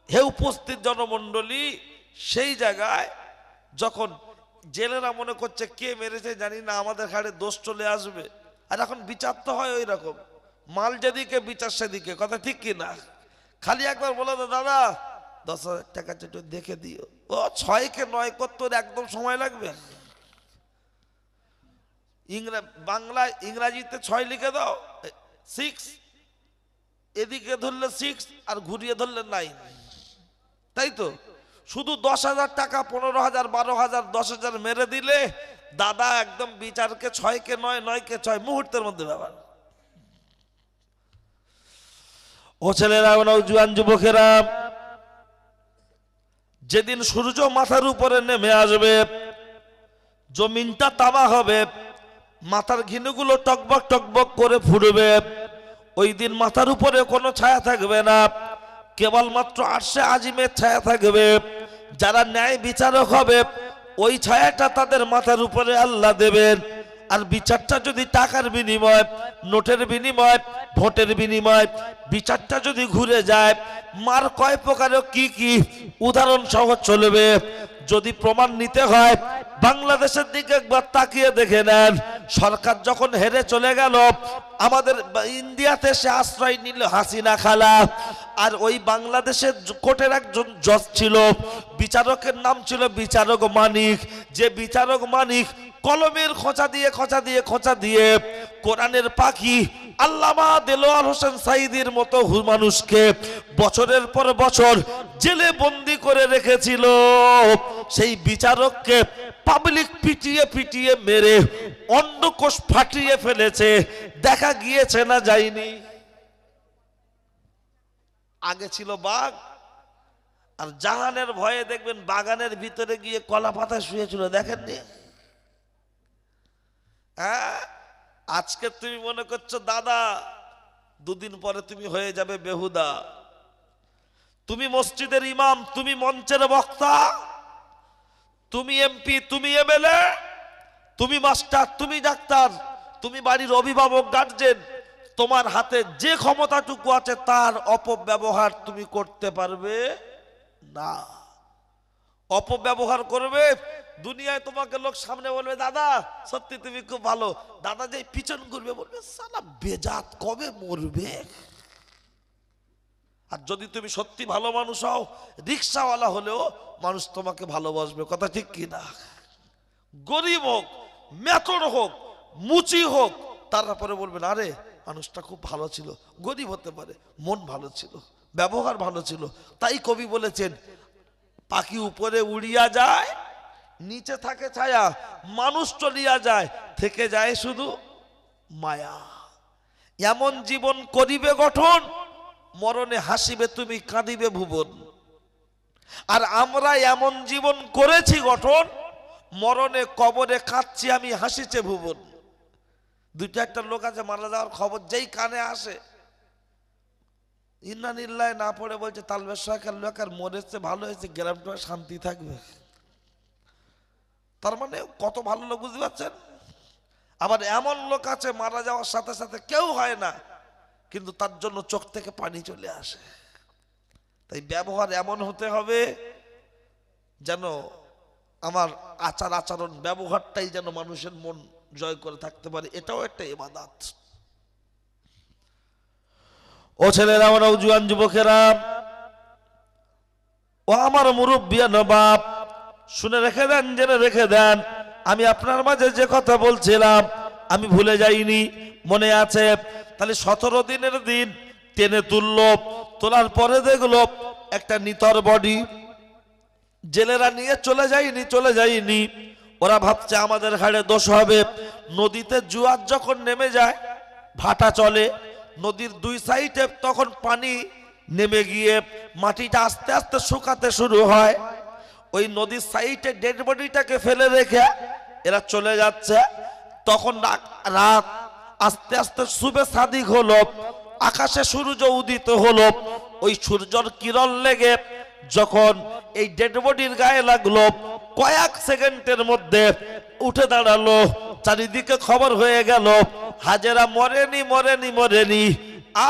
হে উপস্থিত জনমণ্ডলী, সেই জায়গায় যখন জেলেরা মনে করছে কে মেরেছে জানি না, আমাদের ঘাড়ে দোষ চলে আসবে, আর এখন বিচার তো হয় ওই রকম, মাল যেদিকে বিচার সেদিকে, কথা ঠিক কি না? খালি একবার বলে দাদা 10,000 টাকা একটু দেখে দিও, ও 6 কে 9 করতে একদম সময় লাগবে। বাংলা ইংরাজিতে 6 লিখে দাও 6, এদিকে ধরলে 6 আর ঘুরিয়ে ধরলে 9, তাই তো। শুধু 10,000 টাকা, 15,000, 12,000, 10,000 মেরে দিলে দাদা একদম বিচারকে 6 কে 9, 9 কে 6 মুহূর্তের মধ্যে ব্যাপার। ও ছেলেরা, নওজোয়ান যুবকেরা, যেদিন সূর্য মাথার উপরে নেমে আসবে, জমিনটা তামা হবে, মাথার ঘিনুগুলো টকবক টকবক করে ফুরবে। ওই দিন মাথার উপরে কোনো ছায়া থাকবে না, কেবলমাত্র আরশে আজিমের ছায়া থাকবে। যারা ন্যায় বিচারক হবে ওই ছায়াটা তাদের মাথার উপরে আল্লাহ দেবেন। আর বিচারটা যদি টাকার বিনিময়, নোটের বিনিময়, ভোটের বিনিময় বিচারটা যদি ঘুরে যায়, মার কয় প্রকার কি কি উদাহরণ সহ চলবে। যদি প্রমাণ নিতে হয় বাংলাদেশের দিকে একবার তাকিয়ে দেখে নেন। সরকার যখন হেরে চলে গেল, আমাদের ইন্ডিয়াতে সে আশ্রয় নিল হাসিনা খালা। আর ওই বাংলাদেশের কোর্টের একজন জজ ছিল, বিচারকের নাম ছিল বিচারক মানিক। যে বিচারক মানিক কলমের খোঁচা দিয়ে খোঁচা দিয়ে খোঁচা দিয়ে কোরআনের পাখি আল্লামা দেলোয়ার হোসেন সাইদির মতো মানুষকে বছরের পর বছর জেলে বন্দি করে রেখেছিল। সেই বিচারককে পাবলিক পিটিয়ে পিটিয়ে মেরে অন্ডকোষ ফাটিয়ে ফেলেছে। দেখা গিয়েছে না যায়নি? আগে ছিল বাঘ, আর জাহানের ভয়ে দেখবেন বাগানের ভিতরে গিয়ে কলা পাতা শুয়েছিল, দেখেননি? হ্যাঁ, আজকে তুমি মনে করছো দাদা, দুদিন পরে তুমি হয়ে যাবে বেহুদা। তুমি মসজিদের ইমাম, তুমি মঞ্চের বক্তা, তুমি এমপি, তুমি এমএলএ, তুমি মাস্টার, তুমি ডাক্তার, তুমি বাড়ির অভিভাবক, গার্জেন, তোমার হাতে যে ক্ষমতাটুকু আছে তার অপব্যবহার তুমি করতে পারবে না। অপব্যবহার করবে, দুনিয়ায় তোমাকে লোক সামনে বলবে দাদা সত্যি তুমি খুব ভালো, দাদা যে পিছন করবে বলবে সালা বেজাত কবে মরবে। আর যদি তুমি সত্যি ভালো মানুষ হও, রিক্সাওয়ালা হলেও মানুষ তোমাকে ভালোবাসবে। কথা ঠিক কি না? গরিব হোক, মেথর হোক, মুচি হোক, তারপরে বলবেন আরে মানুষটা খুব ভালো ছিল। গরিব হতে পারে, মন ভালো ছিল, ব্যবহার ভালো ছিল। তাই কবি বলেছেন পাখি উপরে উড়িয়া যায়, নিচে থাকে ছায়া, মানুষ চলিয়া যায়, থেকে যায় শুধু মায়া। এমন জীবন করিবে গঠন, মরণে হাসিবে তুমি, কাঁদিবে ভুবন। আর আমরা এমন জীবন করেছি গঠন, মরণে কবরে কাঁদছি আমি, হাসিছে ভুবন। দুইটা একটা লোক আছে মারা যাওয়ার খবর যেই কানে আসে ইন্না নিল্লায় না পড়ে বলছে তালবের সরকার লোক আর মরেছে, ভালো হয়েছে, গ্রামটা শান্তি থাকবে। তার মানে কত ভালো লোক, বুঝতে পারছেন? আবার এমন লোক আছে মারা যাওয়ার সাথে সাথে কেউ হয় না, কিন্তু তার জন্য চোখ থেকে পানি চলে আসে। তাই ব্যবহার এমন হতে হবে যেন আমার আচার আচরণ, ব্যবহারটাই যেন মানুষের মন জয় করে থাকতে পারে। এটাও একটা ইবাদত। ও ছেলেরা, আমার নওজোয়ান যুবকেরা, ও আমার মুরব্বিয়ান বাপ, শুনে রেখে দেন, জেনে রেখে দেন। আমি আপনার মাঝে যে কথা বলছিলাম আমি ভুলে যাইনি, মনে আছে। তাহলে 17 দিনের দিন টেনে তুললো, তোলার পরে দেখলো একটা নিতর বডি। জেলেরা নিয়ে চলে যায়নি। ওরা ভাবছে আমাদের ঘাড়ে দোষ হবে। নদীতে জোয়ার যখন নেমে যায়, ভাটা চলে, নদীর দুই সাইডে তখন পানি নেমে গিয়ে মাটিটা আস্তে আস্তে শুকাতে শুরু হয়। ওই নদীর সাইডে ডেড বডিটাকে ফেলে রেখে এরা চলে যাচ্ছে। তখন রাত আস্তে আস্তে শুভে সাদিক হলো, আকাশে সূর্য উদিত হলো। ওই সূর্যর কিরণ লেগে যখন এই ডেড বডির গায়ে লাগলো, কয়েক সেকেন্ডের মধ্যে উঠে দাঁড়ালো। চারিদিকে খবর হয়ে গেল হাজেরা মরেনি, মরেনি, মরেনি,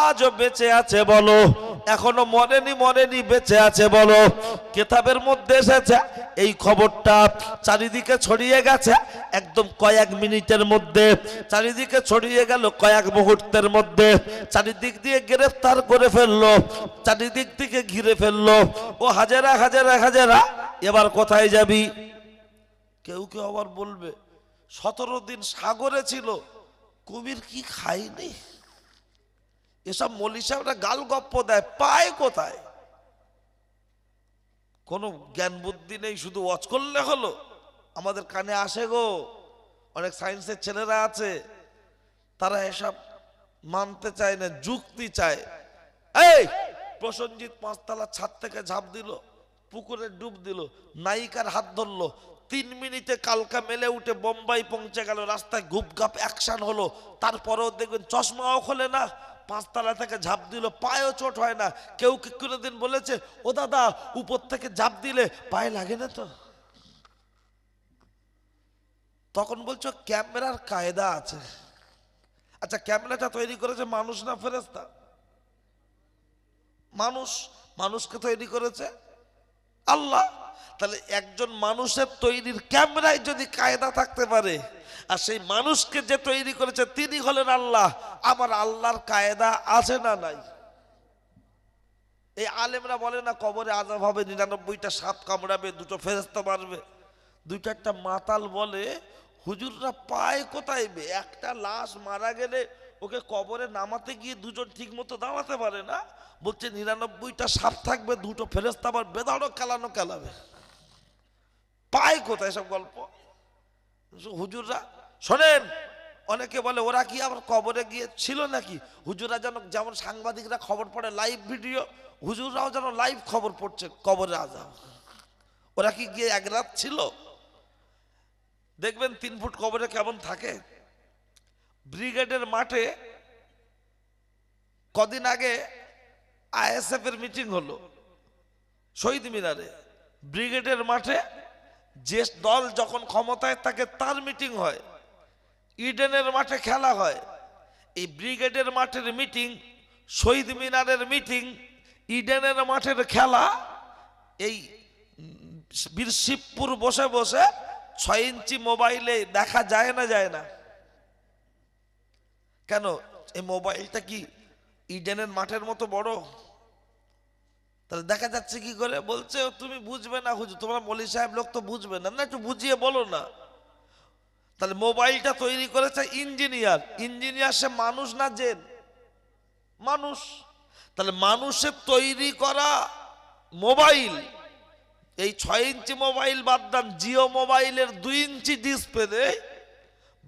আজও বেঁচে আছে বলো। এখনো মরেনি, বেঁচে আছে বলো। কিতাবের মধ্যে এসেছে এই খবরটা চারিদিকে ছড়িয়ে গেছে একদম কয়েক মিনিটের মধ্যে, চারিদিকে ছড়িয়ে গেল কয়েক মুহূর্তের মধ্যে। চারিদিক দিয়ে গ্রেফতার করে ফেললো, চারিদিক থেকে ঘিরে ফেললো। ও হাজেরা, হাজেরা, হাজেরা, এবার কোথায় যাবি? কেউ কেউ আবার বলবে 17 দিন সাগরে ছিল, কুমির কি খায়নি? এসব মৌলী সাহেবরা গাল গপ্প দেয়, পায় কোথায়? কোনো জ্ঞান বুদ্ধি নেই, শুধু ওয়াচ করলে হলো। আমাদের কানে আসে গো, অনেক সায়েন্সের ছেলেরা আছে, তারা এসব মানতে চায় না, যুক্তি চায়। এই প্রসেনজিৎ 5 তলা ছাদ থেকে ঝাঁপ দিল, পুকুরে ডুব দিল, নায়িকার হাত ধরলো, 3 মিনিটে কালকা মেলে উঠে বোম্বাই পৌঁছে গেল, রাস্তায় গুপগাপ অ্যাকশন হলো, তারপরেও দেখবেন চশমাও খোলে না, 5 তলা থেকে ঝাঁপ দিল, পায়েও চোট হয় না। কেউ কি কোনোদিন বলেছে ও দাদা উপর থেকে ঝাঁপ দিলে পায়ে লাগে না তো? তখন বলছো ক্যামেরার কায়দা আছে। আচ্ছা ক্যামেরাটা তৈরি করেছে মানুষ না ফেরেশতা? মানুষ। মানুষকে তৈরি করেছে আল্লাহ। তাহলে একজন মানুষের তৈরির ক্যামেরায় যদি কায়দা থাকতে পারে, আর সেই মানুষকে যে তৈরি করেছে তিনি হলেন আল্লাহ, আমার আল্লাহর কায়দা আছে না নাই? এই আলেমরা বলে না কবরে আযাব হবে, 99টা সাপ কামড়াবে, 2টো ফেরেশতা মারবে। 2-4টা মাতাল বলে হুজুররা পায় কোথায় বে? একটা লাশ মারা গেলে ওকে কবরে নামাতে গিয়ে 2জন ঠিক মতো দাঁড়াতে পারে না, বলছে 99টা সাপ থাকবে, 2টো ফেরেশতা আবার বেদানো কেলাবে। পায় কোথায় সব গল্প হুজুররা? শোনেন, অনেকে বলে ওরা কি আবার কবরে গিয়ে ছিল নাকি? হুজুররা যেমন সাংবাদিকরা খবর পড়ে লাইভ ভিডিও, হুজুররাও যেন লাইভ খবর পড়ছে কবরে আযাব। ওরা কি গিয়ে 1 রাত ছিল? দেখবেন 3 ফুট কবরে কেমন থাকে। ব্রিগেডের মাঠে কদিন আগে আইএসএফ এর মিটিং হলো শহীদ মিনারে। ব্রিগেডের মাঠে যে দল যখন ক্ষমতায় থাকে তার মিটিং হয়, ইডেনের মাঠে খেলা হয়। এই ব্রিগেডের মাঠের মিটিং, শহীদ মিনারের মিটিং, ইডেনের মাঠের খেলা, এই বীরশিবপুর বসে বসে 6 ইঞ্চি মোবাইলে দেখা যায় না? যায় না কেন? এই মোবাইলটা কি ইডেনের মাঠের মতো বড়? তাহলে দেখা যাচ্ছে কি করে? বলছে তুমি বুঝবে না হুজুর, তোমরা মৌলভী সাহেব লোক তো বুঝবে না, না একটু বুঝিয়ে বলো না। তাহলে মোবাইলটা তৈরি করেছে ইঞ্জিনিয়ার। ইঞ্জিনিয়ার সে মানুষ না জেন? মানুষ। তাহলে মানুষের তৈরি করা মোবাইল, এই 6 ইঞ্চি মোবাইল বাদ দেন, জিও মোবাইলের 2 ইঞ্চি ডিসপ্লে,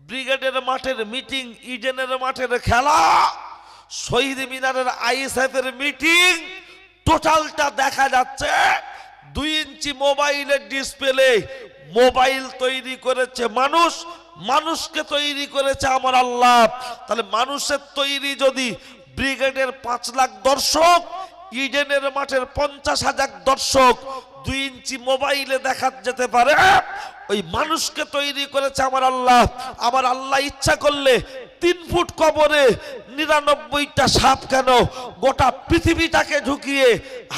ব্রিগেডের মাঠের মিটিং, ইডেনের মাঠের খেলা, শহীদ মিনারের আইএসএফ এর মিটিং, টোটালটা দেখা যাচ্ছে 2 ইঞ্চি মোবাইলের ডিসপ্লে। মোবাইল তৈরি করেছে মানুষ, মানুষকে তৈরি করেছে আমার আল্লাহ। তাহলে মানুষের তৈরি যদি ব্রিগেডের 5 লাখ দর্শক, ইডেনের মাঠের 50,000 দর্শক 2 ইঞ্চি মোবাইলে দেখা যেতে পারে, ওই মানুষকে তৈরি করেছে আমার আল্লাহ। আমার আল্লাহ ইচ্ছা করলে 3 ফুট কবরে 99টা সাপ কেন, গোটা পৃথিবীটাকে ঢুকিয়ে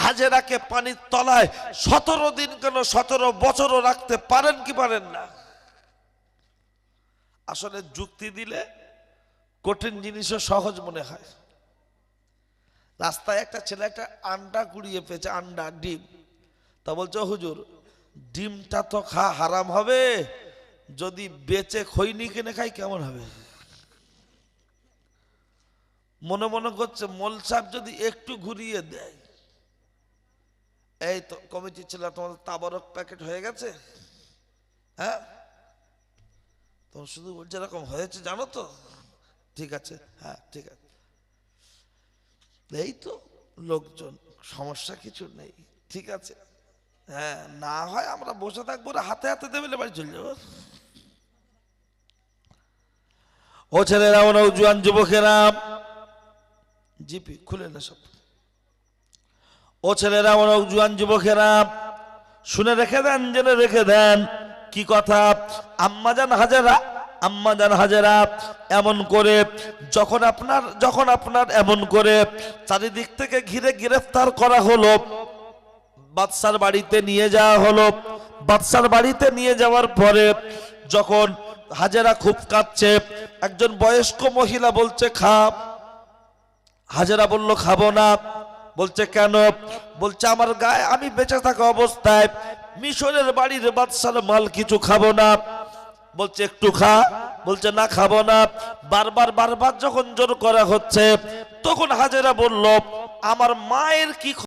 হাজেরাকে পানির তলায় 17 দিন কেন, 17 বছরও রাখতে পারেন কি পারেন না? আসলে যুক্তি দিলে কঠিন জিনিসও সহজ মনে হয়। রাস্তায় একটা ছেলে একটা আন্ডা কুড়িয়ে পেয়েছে, আন্ডা, ডিম। তা বলছো হুজুর ডিমটা তো হারাম হবে, যদি বেচে খৈনি কিনে খাই কেমন হবে? মনে মনে করছে মোল সাহেব যদি একটু ঘুরিয়ে দেয়। এই তো কমিটি ছিল, তোমাদের তাবারক প্যাকেট হয়ে গেছে? হ্যাঁ, তোমার শুধু বলছে এরকম হয়েছে জানো তো? ঠিক আছে, হ্যাঁ ঠিক আছে। এই তো লোকজন, সমস্যা কিছু নেই, ঠিক আছে। হ্যাঁ, না হয় আমরা বসে থাকবো, হাতে হাতে দেবে, বাড়ি চলে যাবো। ও ছেলেরা, ও নওজোয়ান যুবকেরা, জিপি খুলে না সব। ও ছেলেরা, ও নওজোয়ান যুবকেরা, শুনে রেখে দেন, জেনে রেখে দেন কি কথা। আম্মাজান হাজেরা এমন করে যখন আপনার এমন করে চারিদিক থেকে ঘিরে গ্রেফতার করা হলো, বাদশার বাড়িতে নিয়ে যাওয়া হলো। বাদশার বাড়িতে নিয়ে যাওয়ার পরে যখন হাজেরা খুব কাঁদছে, একজন বয়স্ক মহিলা বলছে খা। হাজেরা বলল খাবো না। বলছে কেন? বলছে আমার গায়ে, আমি বেঁচে থাকা অবস্থায় মিশরের বাড়ির বাদশার মাল কিছু খাবো না। বলছে একটু খা। বলছে না খাবো না। বারবার যখন জোর করা হচ্ছে, তখন হাজেরা বলল আমার মায়ের কি